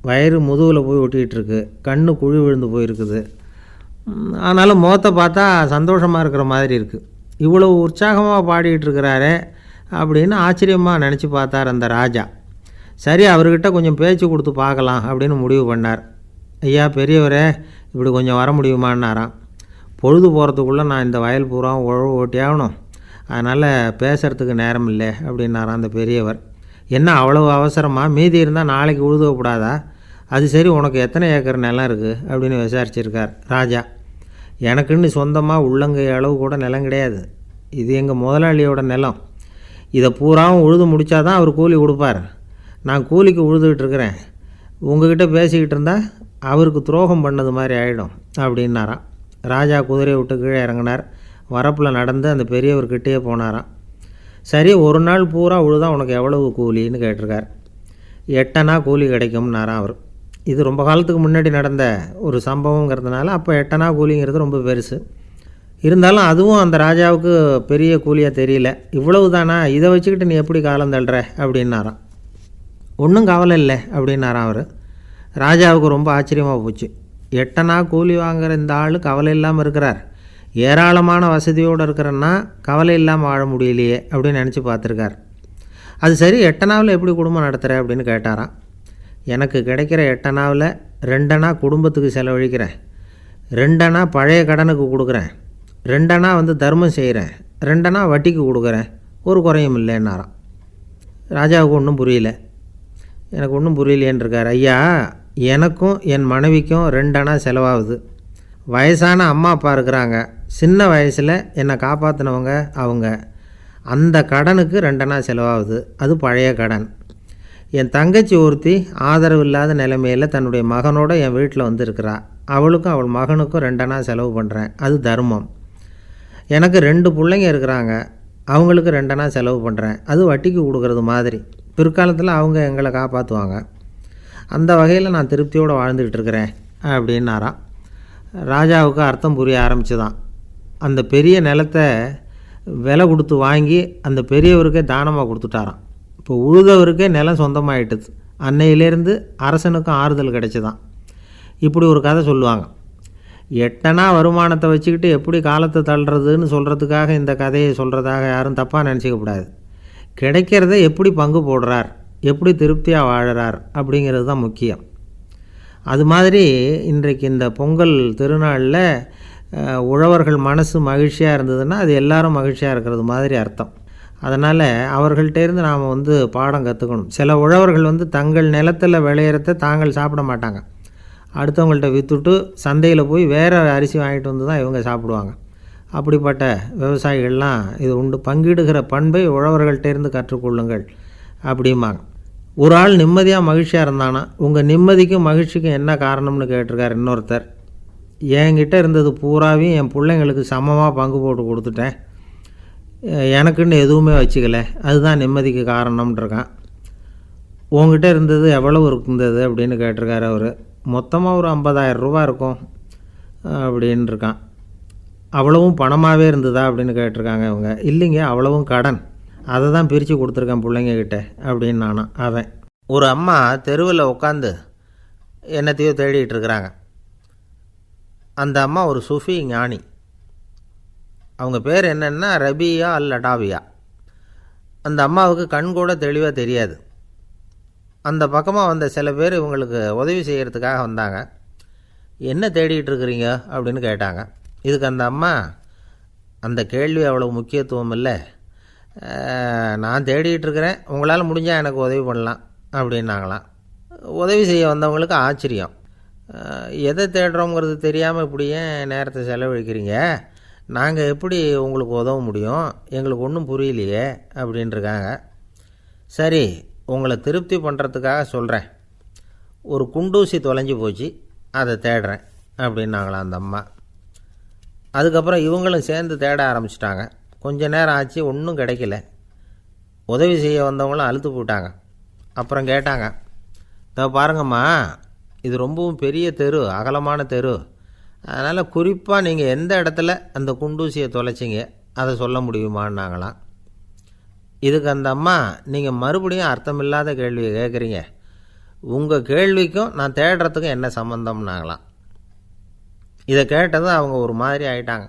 வயிறு முதுகில் போய் ஒட்டிக்கிட்டு இருக்கு, கண்ணு குழி விழுந்து போயிருக்குது. ஆனாலும் முகத்தை பார்த்தா சந்தோஷமாக இருக்கிற மாதிரி இருக்குது. இவ்வளவு உற்சாகமாக பாடிக்கிட்டு இருக்கிறாரே அப்படின்னு ஆச்சரியமாக நினச்சி பார்த்தார் அந்த ராஜா. சரி, அவர்கிட்ட கொஞ்சம் பேச்சு கொடுத்து பார்க்கலாம் அப்படின்னு முடிவு பண்ணார். ஐயா பெரியவரே, இப்படி கொஞ்சம் வர முடியுமான்னாராம். பொழுது போகிறதுக்குள்ளே நான் இந்த வயல் பூரா உழவு ஓட்டி ஆகணும், அதனால் பேசுகிறதுக்கு நேரம் இல்லை அப்படின்னாராம் அந்த பெரியவர். என்ன அவ்வளவு அவசரமாக? மீதி இருந்தால் நாளைக்கு உழுதக்கூடாதா? அது சரி, உனக்கு எத்தனை ஏக்கர் நிலம் இருக்குது அப்படின்னு விசாரிச்சிருக்கார் ராஜா. எனக்குன்னு சொந்தமாக உள்ளங்கை அளவு கூட நிலம் கிடையாது. இது எங்கள் முதலாளியோட நிலம். இதை பூராவும் உழுது முடித்தாதான் அவர் கூலி கொடுப்பார். நான் கூலிக்கு உழுதுகிட்டு இருக்கிறேன். உங்ககிட்ட பேசிக்கிட்டு இருந்தால் அவருக்கு துரோகம் பண்ணது மாதிரி ஆகிடும் அப்படின்னாராம். ராஜா குதிரையை விட்டு கீழே இறங்கினார். வரப்பில் நடந்து அந்த பெரியவர்கிட்டே போனாராம். சரி, ஒரு நாள் பூரா உழுதா உனக்கு எவ்வளவு கூலின்னு கேட்டிருக்கார். 8 அணா கூலி கிடைக்கும்னாராம் அவர். இது ரொம்ப காலத்துக்கு முன்னாடி நடந்த ஒரு சம்பவங்கிறதுனால அப்போ 8 அணா கூலிங்கிறது ரொம்ப பெருசு. இருந்தாலும் அதுவும் அந்த ராஜாவுக்கு பெரிய கூலியாக தெரியல. இவ்வளவு தானா, இதை வச்சுக்கிட்டு நீ எப்படி காலம் தள்ளுற அப்படின்னாராம். ஒன்றும் கவலை இல்லை அப்படின்னாராம் அவர். ராஜாவுக்கு ரொம்ப ஆச்சரியமாக போச்சு. 8 அணா கூலி வாங்குகிற இந்த ஆள் கவலை இல்லாமல் இருக்கிறார், ஏராளமான வசதியோடு இருக்கிறன்னா கவலை இல்லாமல் வாழ முடியலையே அப்படின்னு நினச்சி பார்த்துருக்கார். அது சரி, 8 அணாவில் எப்படி குடும்பம் நடத்துகிற அப்படின்னு கேட்டாராம். எனக்கு கிடைக்கிற 8 அணாவில் 2 அணா குடும்பத்துக்கு செலவழிக்கிறேன், 2 அணா பழைய கடனுக்கு கொடுக்குறேன், 2 அணா தர்மம் செய்கிறேன், 2 அணா வட்டிக்கு கொடுக்குறேன், ஒரு குறையும் இல்லைன்னாராம். ராஜாவுக்கு ஒன்றும் புரியல. எனக்கு ஒன்றும் புரியலையேன்னு இருக்கார். ஐயா, எனக்கும் என் மனைவிக்கும் 2 அணா செலவாகுது. வயசான அம்மா அப்பா இருக்கிறாங்க, சின்ன வயசில் என்னை காப்பாற்றினவங்க அவங்க. அந்த கடனுக்கு 2 அணா செலவாகுது, அது பழைய கடன். என் தங்கச்சி ஒருத்தி ஆதரவு இல்லாத நிலைமையில் தன்னுடைய மகனோட என் வீட்டில் இருக்கிறா. அவளுக்கும் அவள் மகனுக்கும் 2 அணா செலவு பண்ணுறேன், அது தர்மம். எனக்கு 2 பிள்ளைங்க இருக்கிறாங்க, அவங்களுக்கு 2 அணா செலவு பண்ணுறேன், அது வட்டிக்கு கொடுக்கறது மாதிரி. பிற்காலத்தில் அவங்க எங்களை காப்பாற்றுவாங்க. அந்த வகையில் நான் திருப்தியோடு வாழ்ந்துக்கிட்டு இருக்கிறேன் அப்படின்னாராம். ராஜாவுக்கு அர்த்தம் புரிய ஆரம்பிச்சுதான். அந்த பெரிய நிலத்தை விலை கொடுத்து வாங்கி அந்த பெரியவருக்கே தானமாக கொடுத்துட்டாராம். இப்போ உழுதவருக்கே நிலம் சொந்தமாகிட்டுது. அன்னையிலேருந்து அரசனுக்கும் ஆறுதல் கிடைச்சிதான். இப்படி ஒரு கதை சொல்லுவாங்க. 8 அணா வருமானத்தை வச்சுக்கிட்டு எப்படி காலத்தை தள்ளுறதுன்னு சொல்கிறதுக்காக இந்த கதையை சொல்கிறதாக யாரும் தப்பாக நினச்சிக்கக்கூடாது. கிடைக்கிறத எப்படி பங்கு போடுறார், எப்படி திருப்தியாக வாழறார் அப்படிங்கிறது தான் முக்கியம். அது மாதிரி இன்றைக்கு இந்த பொங்கல் திருநாளில் உழவர்கள் மனசு மகிழ்ச்சியாக இருந்ததுன்னா அது எல்லாரும் மகிழ்ச்சியாக இருக்கிறது மாதிரி அர்த்தம். அதனால் அவர்கள்ட்டேருந்து நாம் பாடம் கற்றுக்கணும். சில உழவர்கள் தங்கள் நிலத்தில் விளையிறத தாங்கள் சாப்பிட மாட்டாங்க, அடுத்தவங்கள்ட்ட விற்றுட்டு சந்தையில் போய் வேறு அரிசி வாங்கிட்டு வந்து தான் இவங்க சாப்பிடுவாங்க. அப்படிப்பட்ட விவசாயிகள்லாம் இது உண்டு. பங்கிடுகிற பண்பை உழவர்கள்ட்டேருந்து கற்றுக்கொள்ளுங்கள் அப்படிம்பாங்க. ஒரு ஆள் நிம்மதியாக மகிழ்ச்சியாக இருந்தானா, உங்கள் நிம்மதிக்கும் மகிழ்ச்சிக்கும் என்ன காரணம்னு கேட்டிருக்கார் இன்னொருத்தர். என்கிட்ட இருந்தது பூராவையும் என் பிள்ளைங்களுக்கு சமமாக பங்கு போட்டு கொடுத்துட்டேன், எனக்குன்னு எதுவுமே வச்சுக்கல, அதுதான் நிம்மதிக்கு காரணம்ன்றிருக்கான். உங்ககிட்ட இருந்தது எவ்வளவு இருந்தது அப்படின்னு கேட்டிருக்காரு அவர். மொத்தமாக ஒரு 50,000 ரூபா இருக்கும் அப்படின்னு இருக்கான். அவ்வளவும் பணமாகவே இருந்ததா அப்படின்னு கேட்டிருக்காங்க அவங்க. இல்லைங்க, அவ்வளவும் கடன், அதை தான் பிரித்து கொடுத்துருக்கேன் பிள்ளைங்கக்கிட்ட அப்படின்னு நானும். அவன் ஒரு அம்மா தெருவில் உட்காந்து என்னத்தையோ தேடிட்டு இருக்கிறாங்க. அந்த அம்மா ஒரு சூஃபி ஞானி. அவங்க பேர் என்னென்னா ரபியா அல் அடாவியா. அந்த அம்மாவுக்கு கண் கூட தெளிவாக தெரியாது. அந்த பக்கமாக வந்த சில பேர் இவங்களுக்கு உதவி செய்கிறதுக்காக வந்தாங்க. என்ன தேடிட்டு இருக்கிறீங்க அப்படின்னு கேட்டாங்க. இதுக்கு அந்த அம்மா, அந்த கேள்வி அவ்வளோ முக்கியத்துவம் இல்லை, நான் தேடிட்டு இருக்கிறேன், உங்களால் முடிஞ்சால் எனக்கு உதவி பண்ணலாம் அப்படின்னாங்களாம். உதவி செய்ய வந்தவங்களுக்கு ஆச்சரியம். எதை தேடுறோங்கிறது தெரியாமல் இப்படி ஏன் நேரத்தை செலவழிக்கிறீங்க, நாங்கள் எப்படி உங்களுக்கு உதவ முடியும், எங்களுக்கு ஒன்றும் புரியலையே அப்படின்ட்டுருக்காங்க. சரி, உங்களை திருப்தி பண்ணுறதுக்காக சொல்கிறேன், ஒரு குண்டூசி தொலைஞ்சி போச்சு, அதை தேடுறேன் அப்படின்னாங்களாம் அந்த அம்மா. அதுக்கப்புறம் இவங்களும் சேர்ந்து தேட ஆரம்பிச்சிட்டாங்க. கொஞ்ச நேரம் ஆச்சு, ஒன்றும் கிடைக்கல. உதவி செய்ய வந்தவங்களும் அழுத்து போட்டாங்க. அப்புறம் கேட்டாங்க, இதை பாருங்கம்மா, இது ரொம்பவும் பெரிய தெரு, அகலமான தெரு, அதனால் குறிப்பாக நீங்கள் எந்த இடத்துல அந்த குண்டூசியை தொலைச்சிங்க அதை சொல்ல முடியுமான்னாங்களாம். இதுக்கு அந்த அம்மா, நீங்கள் மறுபடியும் அர்த்தமில்லாத கேள்வியை கேட்குறீங்க, உங்கள் கேள்விக்கும் நான் தேடுறதுக்கும் என்ன சம்மந்தம்னாங்களாம். இதை கேட்டதும் அவங்க ஒரு மாதிரி ஆகிட்டாங்க.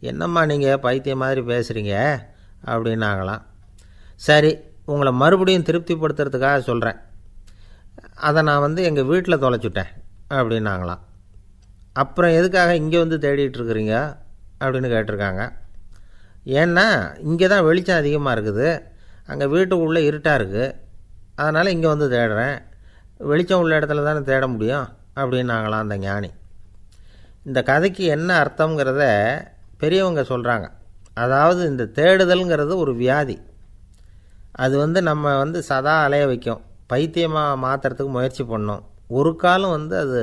என்னம்மா நீங்கள் பைத்தியம் மாதிரி பேசுகிறீங்க அப்படின்னாங்களாம். சரி, உங்களை மறுபடியும் திருப்திப்படுத்துறதுக்காக சொல்கிறேன், அதை நான் எங்கள் வீட்டில் தொலைச்சுட்டேன் அப்படின்னாங்களாம். அப்புறம் எதுக்காக இங்கே வந்து தேடிட்டு இருக்கிறீங்க அப்படின்னு கேட்டிருக்காங்க. ஏன்னா இங்கே தான் வெளிச்சம் அதிகமாக இருக்குது, அங்கே வீட்டுக்குள்ளே இருட்டாக இருக்குது, அதனால் இங்கே வந்து தேடுறேன், வெளிச்சம் உள்ள இடத்துல தானே தேட முடியும் அப்படின்னாங்களாம் அந்த ஞானி. இந்த கதைக்கு என்ன அர்த்தங்கிறத பெரியவங்க சொல்கிறாங்க. அதாவது இந்த தேடுதல்ங்கிறது ஒரு வியாதி. அது நம்ம சதா அலைய வைக்கும், பைத்தியமாக மாற்றுறதுக்கு முயற்சி பண்ணோம். ஒரு காலம் அது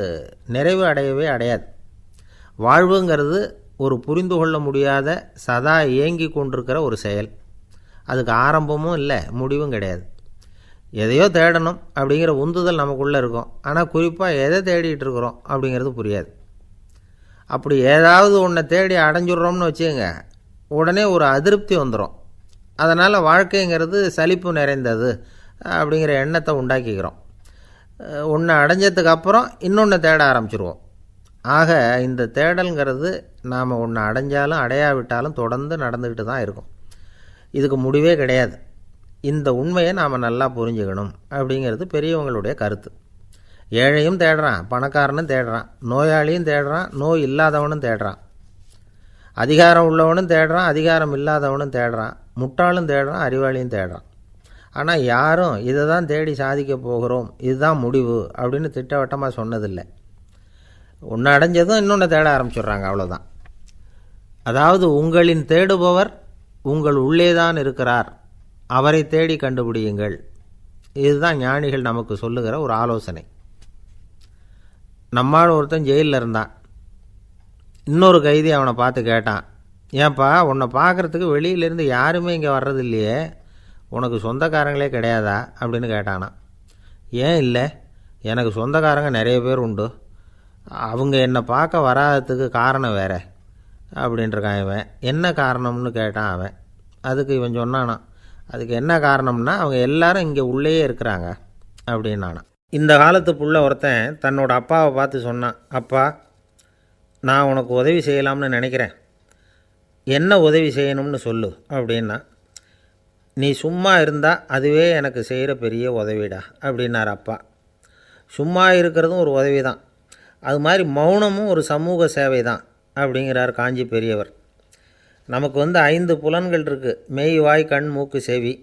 நிறைவு அடையவே அடையாது. வாழ்வுங்கிறது ஒரு புரிந்து கொள்ள முடியாத, சதா ஏங்கி கொண்டிருக்கிற ஒரு செயல். அதுக்கு ஆரம்பமும் இல்லை, முடிவும் கிடையாது. எதையோ தேடணும் அப்படிங்கிற உந்துதல் நமக்குள்ளே இருக்கும், ஆனால் குறிப்பாக எதை தேடிட்டு இருக்கிறோம் அப்படிங்கிறது புரியாது. அப்படி ஏதாவது ஒன்றை தேடி அடைஞ்சிடுறோம்னு வச்சுக்கோங்க, உடனே ஒரு அதிருப்தி வந்துடும். அதனால் வாழ்க்கைங்கிறது சலிப்பு நிறைந்தது அப்படிங்கிற எண்ணத்தை உண்டாக்கிக்கிறோம். ஒன்று அடைஞ்சதுக்கு அப்புறம் இன்னொன்று தேட ஆரம்பிச்சிருவோம். ஆக இந்த தேடல்ங்கிறது நாம் ஒன்று அடைஞ்சாலும் அடையாவிட்டாலும் தொடர்ந்து நடந்துக்கிட்டு தான் இருக்கும். இதுக்கு முடிவே கிடையாது. இந்த உண்மையை நாம் நல்லா புரிஞ்சுக்கணும் அப்படிங்கிறது பெரியவங்களுடைய கருத்து. ஏழையும் தேடுறான், பணக்காரனும் தேடுறான், நோயாளியும் தேடுறான், நோய் இல்லாதவனும் தேடுறான், அதிகாரம் உள்ளவனும் தேடுறான், அதிகாரம் இல்லாதவனும் தேடுறான், முட்டாளும் தேடுறான், அறிவாளியும் தேடுறான். ஆனால் யாரும் இதை தான் தேடி சாதிக்க போகிறோம், இதுதான் முடிவு அப்படின்னு திட்டவட்டமாக சொன்னதில்லை. ஒன்று அடைஞ்சதும் இன்னொன்று தேட ஆரம்பிச்சிடுறாங்க, அவ்வளோதான். அதாவது உங்களின் தேடுபவர் உங்கள் உள்ளே தான் இருக்கிறார், அவரை தேடி கண்டுபிடியுங்கள். இதுதான் ஞானிகள் நமக்கு சொல்லுகிற ஒரு ஆலோசனை. நம்மால் ஒருத்தன் ஜெயிலில் இருந்தான். இன்னொரு கைதி அவனை பார்த்து கேட்டான், ஏன்பா உன்னை பார்க்குறதுக்கு வெளியிலேருந்து யாருமே இங்கே வர்றது இல்லையே, உனக்கு சொந்தக்காரங்களே கிடையாதா அப்படின்னு கேட்டானா. ஏன் இல்லை, எனக்கு சொந்தக்காரங்க நிறைய பேர் உண்டு, அவங்க என்னை பார்க்க வராததுக்கு காரணம் வேறு அப்படின்ட்டுருக்கான் இவன். என்ன காரணம்னு கேட்டான் அவன். அதுக்கு இவன் சொன்னானா, அதுக்கு என்ன காரணம்னா அவங்க எல்லாரும் இங்கே உள்ளேயே இருக்கிறாங்க அப்படின்னானா. இந்த காலத்து புள்ள ஒருத்தன் தன்னோட அப்பாவை பார்த்து சொன்னான், அப்பா நான் உனக்கு உதவி செய்யலாம்னு நினைக்கிறேன், என்ன உதவி செய்யணும்னு சொல்லு அப்படின்னா. நீ சும்மா இருந்தால் அதுவே எனக்கு செய்கிற பெரிய உதவிடா அப்படின்னார் அப்பா. சும்மா இருக்கிறதும் ஒரு உதவி தான், அது மாதிரி மௌனமும் ஒரு சமூக சேவை தான் அப்படிங்கிறார் காஞ்சி பெரியவர். நமக்கு 5 புலன்கள் இருக்குது, மெய், வாய், கண், மூக்கு, செவி.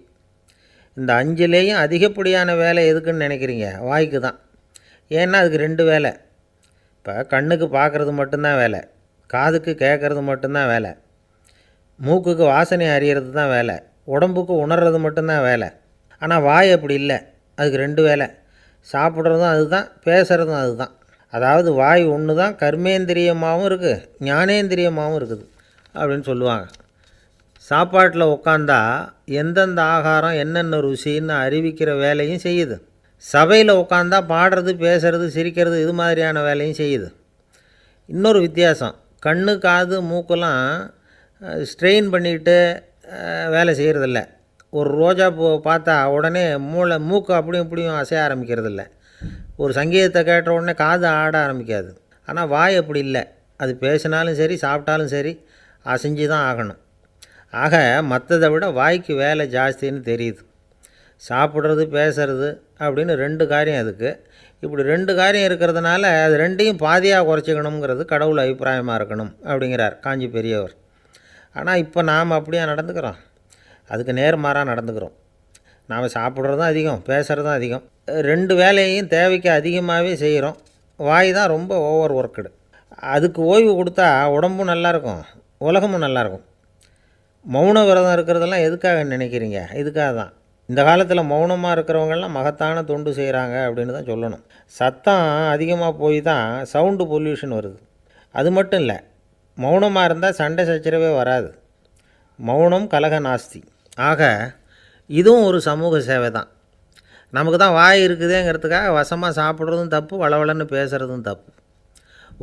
இந்த 5லேயும் அதிகப்படியான வேலை எதுக்குன்னு நினைக்கிறீங்க? வாய்க்கு தான். ஏன்னா அதுக்கு 2 வேலை. இப்போ கண்ணுக்கு பார்க்குறது மட்டும்தான் வேலை, காதுக்கு கேட்குறது மட்டும்தான் வேலை, மூக்குக்கு வாசனை அறியறது தான் வேலை, உடம்புக்கு உணர்றது மட்டும்தான் வேலை. ஆனால் வாய் அப்படி இல்லை, அதுக்கு 2 வேலை, சாப்பிட்றதும் அதுதான், பேசுகிறதும் அதுதான். அதாவது வாய் ஒன்று தான் கர்மேந்திரியமாகவும் இருக்குது, ஞானேந்திரியமாகவும் இருக்குது அப்படின்னு சொல்லுவாங்க. சாப்பாட்டில் உட்காந்தா எந்தெந்த ஆகாரம் என்னென்ன ருசின்னு அறிவிக்கிற வேலையும் செய்யுது. சபையில் உட்காந்தா பாடுறது, பேசுறது, சிரிக்கிறது இது மாதிரியான வேலையும் செய்யுது. இன்னொரு வித்தியாசம், கண்ணு, காது, மூக்கெல்லாம் ஸ்ட்ரெயின் பண்ணிக்கிட்டு வேலை செய்கிறதில்ல. ஒரு ரோஜா பூ பார்த்தா உடனே மூக்கு அப்படியும் இப்படியும் அசைய ஆரம்பிக்கிறதில்ல. ஒரு சங்கீதத்தை கேட்ட உடனே காது ஆட ஆரம்பிக்காது. ஆனால் வாய் அப்படி இல்லை. அது பேசினாலும் சரி, சாப்பிட்டாலும் சரி, அசைஞ்சு தான் ஆகணும். ஆக மற்றதை விட வாய்க்கு வேலை ஜாஸ்தின்னு தெரியுது. சாப்பிட்றது, பேசுறது அப்படின்னு 2 காரியம் அதுக்கு. இப்படி 2 காரியம் இருக்கிறதுனால அது 2ஐயும் பாதியாக குறைச்சிக்கணுங்கிறது கடவுள் அபிப்பிராயமாக இருக்கணும் அப்படிங்கிறார் காஞ்சி பெரியவர். ஆனால் இப்போ நாம் அப்படியே நடந்துக்கிறோம். அதுக்கு நேர்மாறாக நடந்துக்கிறோம். நாம் சாப்பிட்றதும் அதிகம், பேசுகிறதும் அதிகம். 2 வேலையையும் தேவைக்கு அதிகமாகவே செய்கிறோம். வாய் தான் ரொம்ப ஓவர் ஒர்க்குடு. அதுக்கு ஓய்வு கொடுத்தா உடம்பும் நல்லாயிருக்கும், உலகமும் நல்லாயிருக்கும். மௌன விரதம் இருக்கிறதெல்லாம் எதுக்காக நினைக்கிறீங்க? இதுக்காக தான். இந்த காலத்தில் மௌனமாக இருக்கிறவங்கெல்லாம் மகத்தான தொண்டு செய்கிறாங்க அப்படின்னு தான் சொல்லணும். சத்தம் அதிகமாக போய் தான் சவுண்டு பொல்யூஷன் வருது. அது மட்டும் இல்லை, மௌனமாக இருந்தால் சண்டை சச்சரவே வராது. மௌனம் கலக நாஸ்தி. ஆக இதுவும் ஒரு சமூக சேவை தான். நமக்கு தான் வாய் இருக்குதேங்கிறதுக்காக வசமாக சாப்பிட்றதும் தப்பு, வளவளன்னு பேசுகிறதும் தப்பு.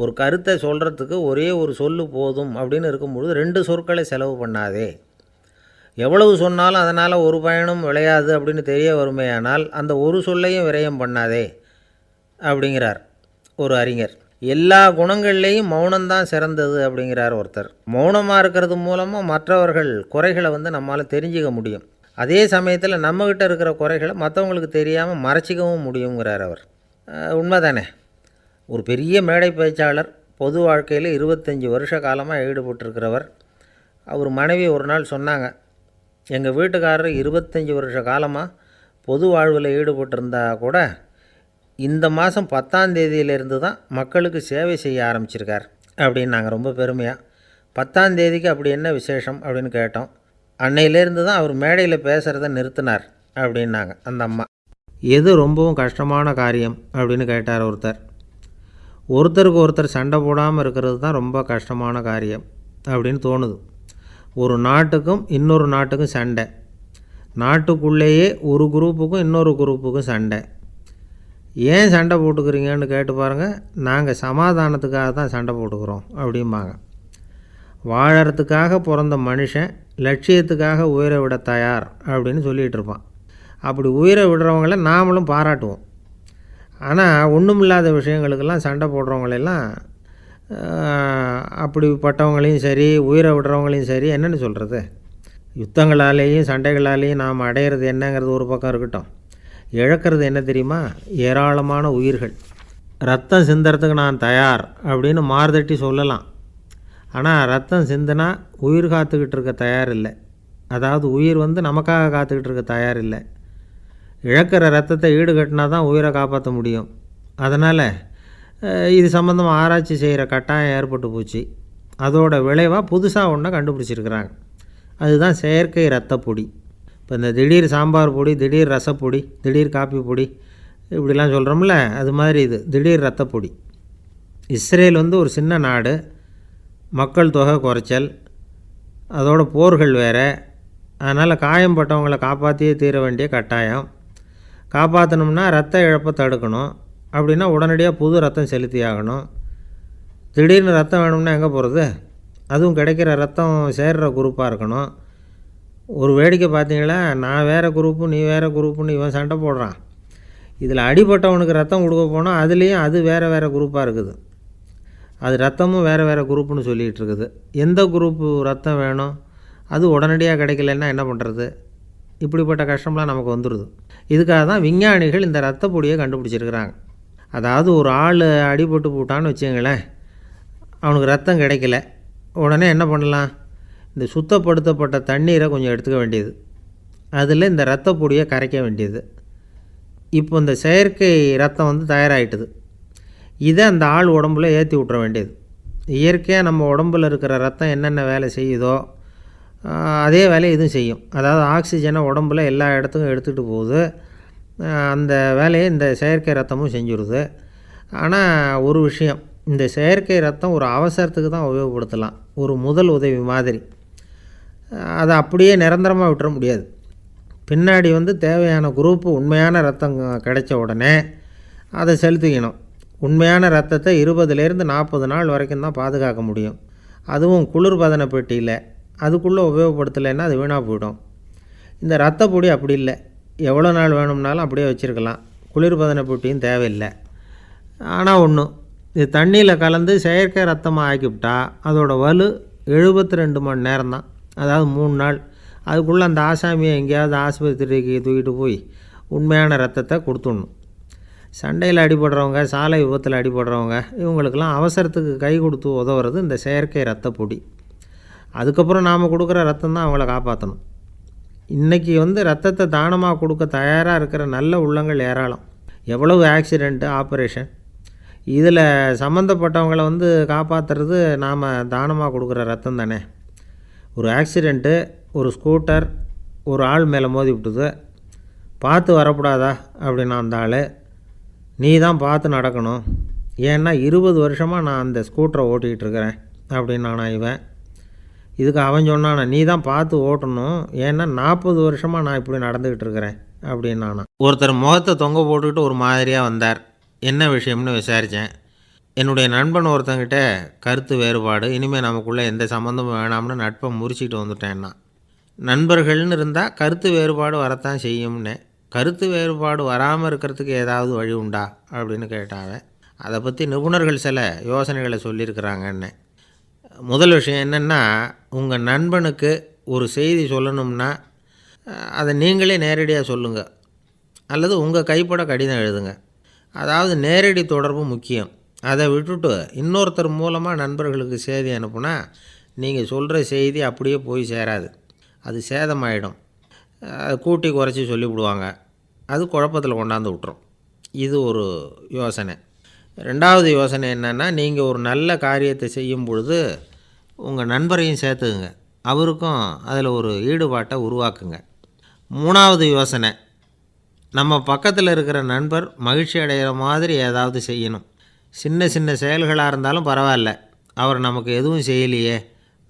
ஒரு கருத்தை சொல்கிறதுக்கு ஒரே ஒரு சொல்லு போதும் அப்படின்னு இருக்கும்பொழுது 2 சொற்களை செலவு பண்ணாதே. எவ்வளவு சொன்னாலும் அதனால் ஒரு பயனும் விளையாது அப்படின்னு தெரிய வருமேயானால் அந்த ஒரு சொல்லையும் விரயம் பண்ணாதே அப்படிங்கிறார் ஒரு அறிஞர். எல்லா குணங்கள்லேயும் மௌனம்தான் சிறந்தது அப்படிங்கிறார் ஒருத்தர். மௌனமாக இருக்கிறது மூலமாக மற்றவர்கள் குறைகளை நம்மால் தெரிஞ்சிக்க முடியும். அதே சமயத்தில் நம்மக்கிட்ட இருக்கிற குறைகளை மற்றவங்களுக்கு தெரியாமல் மறைச்சிக்கவும் முடியுங்கிறார் அவர். உண்மை தானே? ஒரு பெரிய மேடை பேச்சாளர், பொது வாழ்க்கையில் 25 வருஷ காலமாக ஈடுபட்டிருக்கிறவர். அவர் மனைவி ஒரு நாள் சொன்னாங்க, எங்கள் வீட்டுக்காரர் 25 வருஷ காலமாக பொது வாழ்வில் ஈடுபட்டிருந்தா கூட இந்த மாதம் 10ஆம் தேதியிலேருந்து தான் மக்களுக்கு சேவை செய்ய ஆரம்பிச்சிருக்கார் அப்படின்னு நாங்கள் ரொம்ப பெருமையாக. 10ஆம் தேதிக்கு அப்படி என்ன விசேஷம் அப்படின்னு கேட்டோம். அன்னையிலேருந்து தான் அவர் மேடையில் பேசுகிறத நிறுத்தினார் அப்படின்னாங்க அந்த அம்மா. எது ரொம்பவும் கஷ்டமான காரியம் அப்படின்னு கேட்டார் ஒருத்தர். ஒருத்தருக்கு ஒருத்தர் சண்டை போடாமல் இருக்கிறது தான் ரொம்ப கஷ்டமான காரியம் அப்படின்னு தோணுது. ஒரு நாட்டுக்கும் இன்னொரு நாட்டுக்கும் சண்டை, நாட்டுக்குள்ளேயே ஒரு குரூப்புக்கும் இன்னொரு குரூப்புக்கும் சண்டை. ஏன் சண்டை போட்டுக்கிறீங்கன்னு கேட்டு பாருங்கள். நாங்கள் சமாதானத்துக்காக தான் சண்டை போட்டுக்கிறோம் அப்படிம்பாங்க. வாழறதுக்காக பிறந்த மனுஷன் லட்சியத்துக்காக உயிரை விட தயார் அப்படின்னு சொல்லிகிட்டு இருப்பான். அப்படி உயிரை விடுறவங்கள நாமளும் பாராட்டுவோம். ஆனால் ஒன்றுமில்லாத விஷயங்களுக்கெல்லாம் சண்டை போடுறவங்களெல்லாம், அப்படிப்பட்டவங்களையும் சரி உயிரை விடுறவங்களையும் சரி என்னென்னு சொல்கிறது? யுத்தங்களாலேயும் சண்டைகளாலேயும் நாம் அடையிறது என்னங்கிறது ஒரு பக்கம் இருக்கட்டும், இழக்கிறது என்ன தெரியுமா? ஏராளமான உயிர்கள். ரத்தம் சிந்துறதுக்கு நான் தயார் அப்படின்னு மார்தட்டி சொல்லலாம். ஆனால் ரத்தம் சிந்தினா உயிர் காத்துக்கிட்டு இருக்க தயார் இல்லை. அதாவது உயிர் நமக்காக காத்துக்கிட்டு இருக்க தயார் இல்லை. இழக்கிற ரத்தத்தை ஈடுகட்டினா தான் உயிரை காப்பாற்ற முடியும். அதனால் இது சம்மந்தமாக ஆராய்ச்சி செய்கிற கட்டாயம் ஏற்பட்டு போச்சு. அதோட விளைவாக புதுசாக ஒன்றை கண்டுபிடிச்சிருக்கிறாங்க. அதுதான் செயற்கை இரத்தப்பொடி. இப்போ இந்த திடீர் சாம்பார் பொடி, திடீர் ரசப்பொடி, திடீர் காப்பி பொடி இப்படிலாம் சொல்கிறோம்ல, அது மாதிரி இது திடீர் இரத்தப்பொடி. இஸ்ரேல் ஒரு சின்ன நாடு, மக்கள் தொகை குறைச்சல், அதோட போர்கள் வேறு. அதனால் காயம்பட்டவங்களை காப்பாற்றியே தீர வேண்டிய கட்டாயம். காப்பாற்றணும்னா ரத்த இழப்பை தடுக்கணும். அப்படின்னா உடனடியாக புது ரத்தம் செலுத்தி ஆகணும். திடீர்னு ரத்தம் வேணும்னா எங்கே போகிறது? அதுவும் கிடைக்கிற ரத்தம் சேர்கிற குரூப்பாக இருக்கணும். ஒரு வேடிக்கை பார்த்தீங்களா, நான் வேறு குரூப்பு நீ வேறு குரூப்புன்னு இவன் சண்டை போடுறான். இதில் அடிபட்டவனுக்கு ரத்தம் கொடுக்க போனால் அதுலேயும் அது வேறு வேறு குரூப்பாக இருக்குது. அது ரத்தமும் வேறு வேறு குரூப்புன்னு சொல்லிகிட்டு இருக்குது. எந்த குரூப்பு ரத்தம் வேணும்? அது உடனடியாக கிடைக்கலன்னா என்ன பண்ணுறது? இப்படிப்பட்ட கஷ்டம்லாம் நமக்கு வந்துடுது. இதுக்காக தான் விஞ்ஞானிகள் இந்த ரத்த பொடியை கண்டுபிடிச்சிருக்கிறாங்க. அதாவது ஒரு ஆள் அடிபட்டு போட்டான்னு வச்சுங்களேன், அவனுக்கு ரத்தம் கிடைக்கல. உடனே என்ன பண்ணலாம்? இந்த சுத்தப்படுத்தப்பட்ட தண்ணீரை கொஞ்சம் எடுத்துக்க வேண்டியது, அதில் இந்த ரத்த பொடியை கரைக்க வேண்டியது. இப்போ இந்த செயற்கை ரத்தம் தயாராகிட்டுது. இதை அந்த ஆள் உடம்புல ஏற்றி விட்டுற வேண்டியது. இயற்கையாக நம்ம உடம்பில் இருக்கிற ரத்தம் என்னென்ன வேலை செய்யுதோ அதே வேலையை இதுவும் செய்யும். அதாவது ஆக்சிஜனை உடம்புல எல்லா இடத்துக்கும் எடுத்துகிட்டு போகுது. அந்த வேலையை இந்த செயற்கை ரத்தமும் செஞ்சுருது. ஆனால் ஒரு விஷயம், இந்த செயற்கை ரத்தம் ஒரு அவசரத்துக்கு தான் உபயோகப்படுத்தலாம், ஒரு முதல் உதவி மாதிரி. அதை அப்படியே நிரந்தரமாக விட்டுற முடியாது. பின்னாடி தேவையான குரூப்பு உண்மையான ரத்தம் கிடைச்ச உடனே அதை செலுத்திக்கணும். உண்மையான ரத்தத்தை 20லேருந்து 40 நாள் வரைக்கும் தான் பாதுகாக்க முடியும். அதுவும் குளிர்பதன பெட்டியில். அதுக்குள்ளே உபயோகப்படுத்தலைன்னா அது வீணாக போயிடும். இந்த ரத்த பொடி அப்படி இல்லை, எவ்வளோ நாள் வேணும்னாலும் அப்படியே வச்சுருக்கலாம். குளிர்பதன பெட்டியும் தேவையில்லை. ஆனால் ஒன்று, இது தண்ணியில் கலந்து செயற்கை ரத்தமாக ஆக்கிவிட்டா அதோட வலு 72 மணி நேரம் தான், அதாவது 3 நாள். அதுக்குள்ளே அந்த ஆசாமியை எங்கேயாவது ஆஸ்பத்திரிக்கு தூக்கிட்டு போய் உண்மையான ரத்தத்தை கொடுத்துடணும். சண்டையில் அடிபடுறவங்க, சாலை விபத்தில் அடிபடுறவங்க, இவங்களுக்கெல்லாம் அவசரத்துக்கு கை கொடுத்து உதவுறது இந்த செயற்கை ரத்த பொடி. அதுக்கப்புறம் நாம் கொடுக்குற ரத்தம் தான் அவங்கள காப்பாற்றணும். இன்றைக்கி ரத்தத்தை தானமாக கொடுக்க தயாராக இருக்கிற நல்ல உள்ளங்கள் ஏராளம். எவ்வளவு ஆக்சிடெண்ட்டு, ஆப்ரேஷன், இதில் சம்மந்தப்பட்டவங்களை காப்பாற்றுறது நாம் தானமாக கொடுக்குற ரத்தம் தானே. ஒரு ஆக்சிடெண்ட்டு, ஒரு ஸ்கூட்டர் ஒரு ஆள் மேலே மோதி விட்டுது, பார்த்து வரக்கூடாதா அப்படின்னா அந்த ஆள், நீ தான் பார்த்து நடக்கணும், ஏன்னா 20 வருஷமாக நான் அந்த ஸ்கூட்டரை ஓட்டிகிட்டு இருக்கிறேன் அப்படின்னானா இவன். இதுக்கு அவன் சொன்னானா, நீ தான் பார்த்து ஓட்டணும், ஏன்னா 40 வருஷமாக நான் இப்படி நடந்துக்கிட்டு இருக்கிறேன் அப்படின்னானா. ஒருத்தர் முகத்தை தொங்க போட்டுக்கிட்டு ஒரு மாதிரியாக வந்தார். என்ன விஷயம்னு விசாரித்தேன். என்னுடைய நண்பன் ஒருத்தங்கிட்ட கருத்து வேறுபாடு, இனிமேல் நமக்குள்ளே எந்த சம்மந்தமும் வேணாம்னு நட்பை முறிச்சிட்டு வந்துட்டேன்னா. நண்பர்கள்னு இருந்தால் கருத்து வேறுபாடு வரத்தான் செய்யும்னு. கருத்து வேறுபாடு வராமல் இருக்கிறதுக்கு ஏதாவது வழி உண்டா அப்படின்னு கேட்டாங்க. அதை பற்றி நிபுணர்கள் சில யோசனைகளை சொல்லியிருக்கிறாங்கன்னு. முதல் விஷயம் என்னென்னா, உங்கள் நண்பனுக்கு ஒரு செய்தி சொல்லணும்னா அதை நீங்களே நேரடியாக சொல்லுங்கள், அல்லது உங்கள் கைப்பட கடிதம் எழுதுங்க. அதாவது நேரடி தொடர்பு முக்கியம். அதை விட்டுட்டு இன்னொருத்தர் மூலமாக நண்பர்களுக்கு செய்தி அனுப்புனா நீங்கள் சொல்கிற செய்தி அப்படியே போய் சேராது, அது சேதமாயிடும். கூட்டி குறைச்சி சொல்லிவிடுவாங்க, அது குழப்பத்தில் கொண்டாந்து விட்டுரும். இது ஒரு யோசனை. ரெண்டாவது யோசனை என்னென்னா, நீங்கள் ஒரு நல்ல காரியத்தை செய்யும் பொழுது உங்கள் நண்பரையும் சேர்த்துக்குங்க, அவருக்கும் அதில் ஒரு ஈடுபாட்டை உருவாக்குங்க. மூணாவது யோசனை, நம்ம பக்கத்தில் இருக்கிற நண்பர் மகிழ்ச்சி அடைகிற மாதிரி ஏதாவது செய்யணும். சின்ன சின்ன செயல்களாக இருந்தாலும் பரவாயில்ல, அவர் நமக்கு எதுவும் செய்யலையே,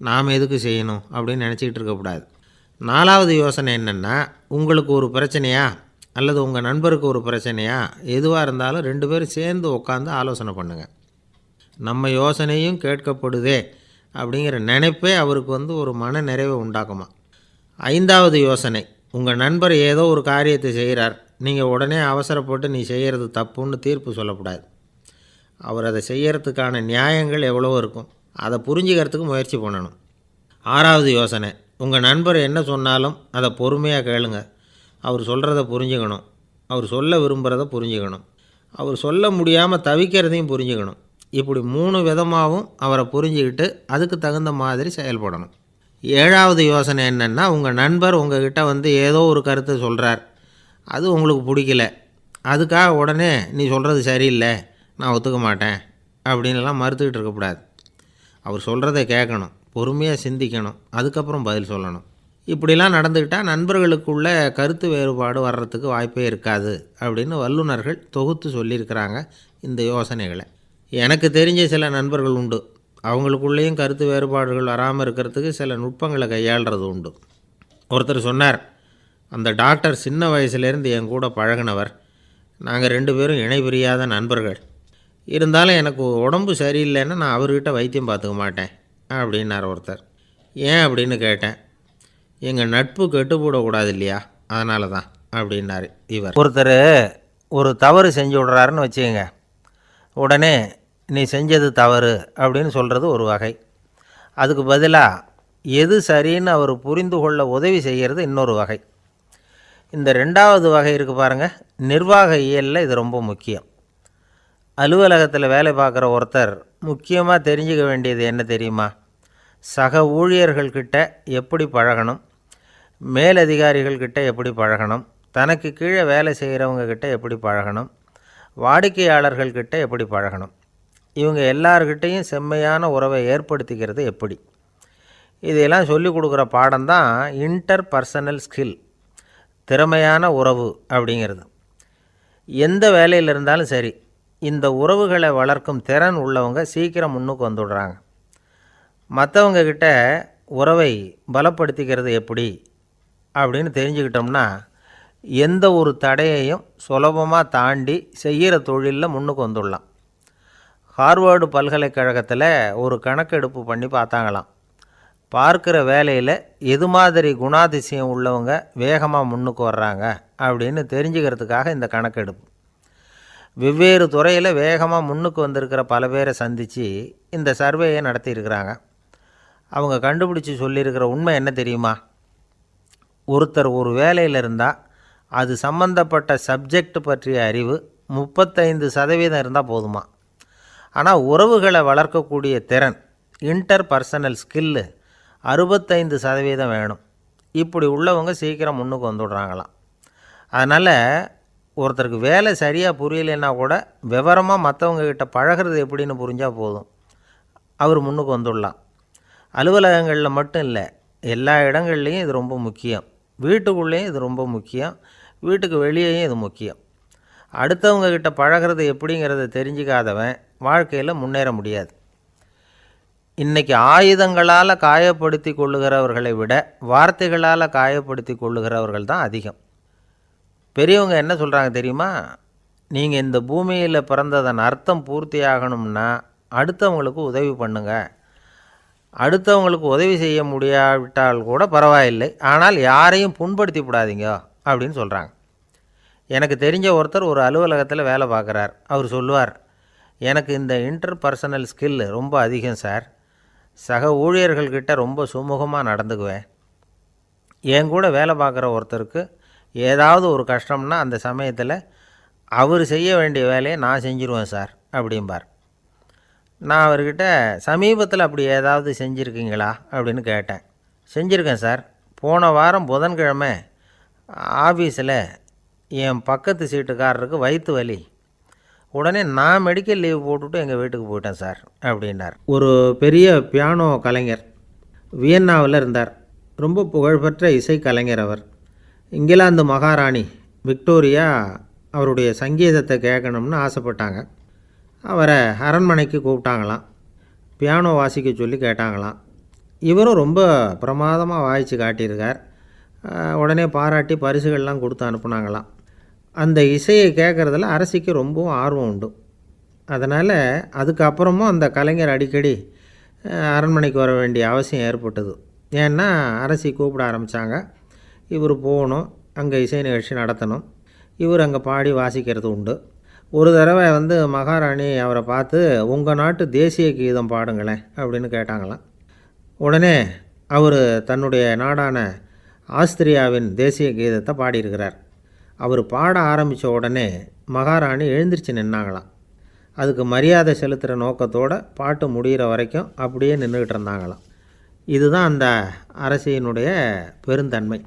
நாம் எதுக்கு செய்யணும் அப்படின்னு நினச்சிக்கிட்டு இருக்கக்கூடாது. நாலாவது யோசனை என்னென்னா, உங்களுக்கு ஒரு பிரச்சனையா அல்லது உங்கள் நண்பருக்கு ஒரு பிரச்சனையா, எதுவாக இருந்தாலும் 2 பேரும் சேர்ந்து உட்காந்து ஆலோசனை பண்ணுங்கள். நம்ம யோசனையும் கேட்கப்படுதே அப்படிங்கிற நினைப்பே அவருக்கு ஒரு மன நிறைவை உண்டாக்குமா. ஐந்தாவது யோசனை, உங்கள் நண்பர் ஏதோ ஒரு காரியத்தை செய்கிறார், நீங்கள் உடனே அவசரப்பட்டு நீ செய்கிறது தப்புன்னு தீர்ப்பு சொல்லக்கூடாது. அவர் அதை செய்கிறதுக்கான நியாயங்கள் எவ்வளவோ இருக்கும், அதை புரிஞ்சுக்கிறதுக்கு முயற்சி பண்ணணும். ஆறாவது யோசனை, உங்கள் நண்பர் என்ன சொன்னாலும் அதை பொறுமையாக கேளுங்க. அவர் சொல்கிறத புரிஞ்சுக்கணும், அவர் சொல்ல விரும்புகிறத புரிஞ்சுக்கணும், அவர் சொல்ல முடியாமல் தவிக்கிறதையும் புரிஞ்சுக்கணும். இப்படி 3 விதமாகவும் அவரை புரிஞ்சுக்கிட்டு அதுக்கு தகுந்த மாதிரி செயல்படணும். ஏழாவது யோசனை என்னென்னா, உங்கள் நண்பர் உங்ககிட்ட ஏதோ ஒரு கருத்தை சொல்கிறார், அது உங்களுக்கு பிடிக்கல, அதுக்காக உடனே நீ சொல்கிறது சரியில்லை, நான் ஒத்துக்க மாட்டேன் அப்படின்லாம் மறுத்துக்கிட்டு இருக்கக்கூடாது. அவர் சொல்கிறத கேட்கணும், பொறுமையாக சிந்திக்கணும், அதுக்கப்புறம் பதில் சொல்லணும். இப்படிலாம் நடந்துக்கிட்டால் நண்பர்களுக்குள்ள கருத்து வேறுபாடு வர்றதுக்கு வாய்ப்பே இருக்காது அப்படின்னு வல்லுநர்கள் தொகுத்து சொல்லியிருக்கிறாங்க இந்த யோசனைகளை. எனக்கு தெரிஞ்ச சில நண்பர்கள் உண்டு, அவங்களுக்குள்ளேயும் கருத்து வேறுபாடுகள் வராமல் இருக்கிறதுக்கு சில நுட்பங்களை கையாளுறது உண்டு. ஒருத்தர் சொன்னார், அந்த டாக்டர் சின்ன வயசுலேருந்து என் கூட பழகினவர், நாங்கள் 2 பேரும் இணை பிரியாத நண்பர்கள், இருந்தாலும் எனக்கு உடம்பு சரியில்லைன்னா நான் அவர்கிட்ட வைத்தியம் பார்த்துக்க மாட்டேன் அப்படின்னார் ஒருத்தர். ஏன் அப்படின்னு கேட்டேன். எங்கள் நட்பு கெட்டுப்போடக்கூடாது இல்லையா, அதனால தான் அப்படின்னார் இவர். ஒருத்தர் ஒரு தவறு செஞ்சு விட்றாருன்னு வச்சுக்கோங்க, உடனே நீ செஞ்சது தவறு அப்படின்னு சொல்கிறது ஒரு வகை. அதுக்கு பதிலாக எது சரின்னு அவர் புரிந்து கொள்ள உதவி செய்கிறது இன்னொரு வகை. இந்த 2வது வகை இருக்குது பாருங்கள், நிர்வாக இயலில் இது ரொம்ப முக்கியம். அலுவலகத்தில் வேலை பார்க்குற ஒருத்தர் முக்கியமாக தெரிஞ்சுக்க வேண்டியது என்ன தெரியுமா? சக ஊழியர்கள்கிட்ட எப்படி பழகணும், மேலதிகாரிகள்கிட்ட எப்படி பழகணும், தனக்கு கீழே வேலை செய்கிறவங்கக்கிட்ட எப்படி பழகணும், வாடிக்கையாளர்கள்கிட்ட எப்படி பழகணும், இவங்க எல்லார்கிட்டையும் செம்மையான உறவை ஏற்படுத்திக்கிறது எப்படி, இதையெல்லாம் சொல்லிக் கொடுக்குற பாடம் தான் இன்டர் பர்சனல் ஸ்கில், திறமையான உறவு அப்படிங்கிறது. எந்த வேலையில் இருந்தாலும் சரி, இந்த உறவுகளை வளர்க்கும் திறன் உள்ளவங்க சீக்கிரம் முன்னுக்கு வந்துடுறாங்க. மற்றவங்கக்கிட்ட உறவை பலப்படுத்திக்கிறது எப்படி அப்படின்னு தெரிஞ்சுக்கிட்டோம்னா எந்த ஒரு தடையையும் சுலபமாக தாண்டி செய்கிற தொழிலில் முன்னுக்கு வந்துடலாம். ஹார்வர்டு பல்கலைக்கழகத்தில் ஒரு கணக்கெடுப்பு பண்ணி பார்த்தாங்களாம். பார்க்குற வேலையில் எது மாதிரி குணாதிசயம் உள்ளவங்க வேகமாக முன்னுக்கு வர்றாங்க அப்படின்னு தெரிஞ்சுக்கிறதுக்காக இந்த கணக்கெடுப்பு. வெவ்வேறு துறையில் வேகமாக முன்னுக்கு வந்திருக்கிற பல பேரை சந்தித்து இந்த சர்வேயை நடத்தியிருக்கிறாங்க. அவங்க கண்டுபிடிச்சி சொல்லியிருக்கிற உண்மை என்ன தெரியுமா? ஒருத்தர் ஒரு வேலையில் இருந்தால் அது சம்பந்தப்பட்ட சப்ஜெக்ட் பற்றிய அறிவு 35% இருந்தால் போதுமா. ஆனால் உறவுகளை வளர்க்கக்கூடிய திறன், இன்டர்பர்சனல் ஸ்கில்லு 65% வேணும். இப்படி உள்ளவங்க சீக்கிரம் முன்னுக்கு வந்துடுறாங்களாம். அதனால் ஒருத்தருக்கு வேலை சரியாக புரியலைன்னா கூட விவரமாக மற்றவங்கக்கிட்ட பழகிறது எப்படின்னு புரிஞ்சால் போதும், அவர் முன்னுக்கு வந்துடலாம். அலுவலகங்களில் மட்டும் இல்லை, எல்லா இடங்கள்லேயும் இது ரொம்ப முக்கியம். வீட்டுக்குள்ளேயும் இது ரொம்ப முக்கியம், வீட்டுக்கு வெளியேயும் இது முக்கியம். அடுத்தவங்கக்கிட்ட பழகிறது எப்படிங்கிறத தெரிஞ்சிக்காதவன் வாழ்க்கையில் முன்னேற முடியாது. இன்றைக்கி ஆயுதங்களால் காயப்படுத்தி கொள்ளுகிறவர்களை விட வார்த்தைகளால் காயப்படுத்தி கொள்ளுகிறவர்கள் தான் அதிகம். பெரியவங்க என்ன சொல்கிறாங்க தெரியுமா? நீங்கள் இந்த பூமியில் பிறந்ததன் அர்த்தம் பூர்த்தி ஆகணும்னா அடுத்தவங்களுக்கு உதவி பண்ணுங்க. அடுத்தவங்களுக்கு உதவி செய்ய முடியாவிட்டால் கூட பரவாயில்லை, ஆனால் யாரையும் புண்படுத்தி விடாதீங்க அப்படின்னு சொல்கிறாங்க. எனக்கு தெரிஞ்ச ஒருத்தர் ஒரு அலுவலகத்தில் வேலை பார்க்குறார். அவர் சொல்லுவார், எனக்கு இந்த இன்டர்பர்சனல் ஸ்கில் ரொம்ப அதிகம் சார். சக ஊழியர்கள்கிட்ட ரொம்ப சுமூகமாக நடந்துக்குவேன். என் கூட வேலை பார்க்குற ஒருத்தருக்கு ஏதாவது ஒரு கஷ்டம்னா அந்த சமயத்தில் அவர் செய்ய வேண்டிய வேலையை நான் செஞ்சுருவேன் சார் அப்படிம்பார். நான் அவர்கிட்ட சமீபத்தில் அப்படி ஏதாவது செஞ்சுருக்கீங்களா அப்படின்னு கேட்டேன். செஞ்சுருக்கேன் சார். போன வாரம் புதன்கிழமை ஆஃபீஸில் என் பக்கத்து சீட்டுக்காரருக்கு வயிற்று வலி. உடனே நான் மெடிக்கல் லீவ் போட்டுவிட்டு எங்கள் வீட்டுக்கு போயிட்டேன் சார் அப்படின்னார். ஒரு பெரிய பியானோ கலைஞர் வியன்னாவில் இருந்தார். ரொம்ப புகழ்பெற்ற இசை கலைஞர் அவர். இங்கிலாந்து மகாராணி விக்டோரியா அவருடைய சங்கீதத்தை கேட்கணும்னு ஆசைப்பட்டாங்க. அவரை அரண்மனைக்கு கூப்பிட்டாங்களாம். பியானோ வாசிக்க சொல்லி கேட்டாங்களாம். இவரும் ரொம்ப பிரமாதமாக வாய்ச்சி காட்டியிருக்கார். உடனே பாராட்டி பரிசுகள்லாம் கொடுத்து அனுப்புனாங்களாம். அந்த இசையை கேட்குறதுல அரசிக்கு ரொம்பவும் ஆர்வம் உண்டு. அதனால் அதுக்கப்புறமும் அந்த கலைஞர் அடிக்கடி அரண்மனைக்கு வர வேண்டிய அவசியம் ஏற்பட்டது. ஏன்னா அரசி கூப்பிட ஆரம்பித்தாங்க. இவர் போகணும், அங்கே இசை நிகழ்ச்சி நடத்தணும். இவர் அங்கே பாடி வாசிக்கிறது உண்டு. ஒரு தடவை மகாராணி அவரை பார்த்து, உங்கள் நாட்டு தேசிய கீதம் பாடுங்களேன் அப்படின்னு கேட்டாங்களாம். உடனே அவர் தன்னுடைய நாடான ஆஸ்திரியாவின் தேசிய கீதத்தை பாடியிருக்கிறார். அவர் பாட ஆரம்பித்த உடனே மகாராணி எழுந்திரிச்சு நின்னாங்களாம். அதுக்கு மரியாதை செலுத்துகிற நோக்கத்தோடு பாட்டு முடிகிற வரைக்கும் அப்படியே நின்றுக்கிட்டு இருந்தாங்களாம். இதுதான் அந்த அரசியினுடைய பெருந்தன்மை.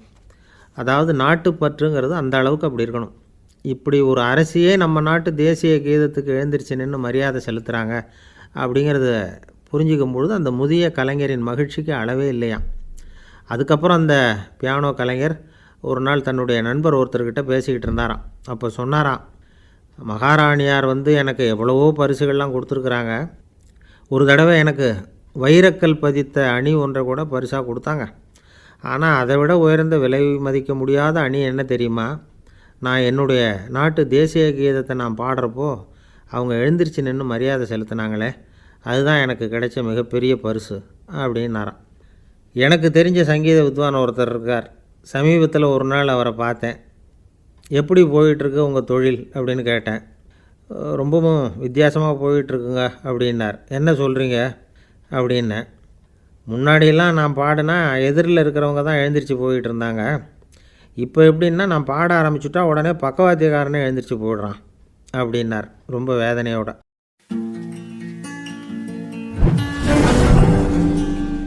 அதாவது நாட்டுப்பற்றுங்கிறது அந்த அளவுக்கு அப்படி இருக்கணும். இப்படி ஒரு அரசியே நம்ம நாட்டு தேசிய கீதத்துக்கு எழுந்திரிச்சு நின்று மரியாதை செலுத்துகிறாங்க அப்படிங்கிறத புரிஞ்சிக்கும் பொழுது அந்த முதிய கலைஞரின் மகிழ்ச்சிக்கு அளவே இல்லையாம். அதுக்கப்புறம் அந்த பியானோ கலைஞர் ஒரு நாள் தன்னுடைய நண்பர் ஒருத்தர்கிட்ட பேசிக்கிட்டு இருந்தாராம். அப்போ சொன்னாராம், மகாராணியார் எனக்கு எவ்வளவோ பரிசுகள்லாம் கொடுத்துருக்குறாங்க. ஒரு தடவை எனக்கு வைரக்கல் பதித்த அணி ஒன்றை கூட பரிசாக கொடுத்தாங்க. ஆனால் அதை விட உயர்ந்த விலை மதிக்க முடியாத அணி என்ன தெரியுமா? நான் என்னுடைய நாட்டு தேசிய கீதத்தை நான் பாடுறப்போ அவங்க எழுந்திரிச்சு நின்று மரியாதை செலுத்தினாங்களே, அதுதான் எனக்கு கிடைச்ச மிகப்பெரிய பரிசு அப்படின்னாராம். எனக்கு தெரிஞ்ச சங்கீத வித்வான் ஒருத்தர் இருக்கார். சமீபத்தில் ஒரு நாள் அவரை பார்த்தேன். எப்படி போயிட்டுருக்கு உங்கள் தொழில் அப்படின்னு கேட்டேன். ரொம்பவும் வித்தியாசமாக போயிட்டுருக்குங்க அப்படின்னார். என்ன சொல்கிறீங்க அப்படின்னேன். முன்னாடியெல்லாம் நான் பாடினா எதிரில் இருக்கிறவங்க தான் எழுந்திரிச்சு போயிட்டு இருந்தாங்க. இப்போ எப்படின்னா நான் பாட ஆரம்பிச்சுட்டா உடனே பக்கவாத்தியக்காரனே எழுந்திரிச்சு போயிடுறான் அப்படின்னார் ரொம்ப வேதனையோட.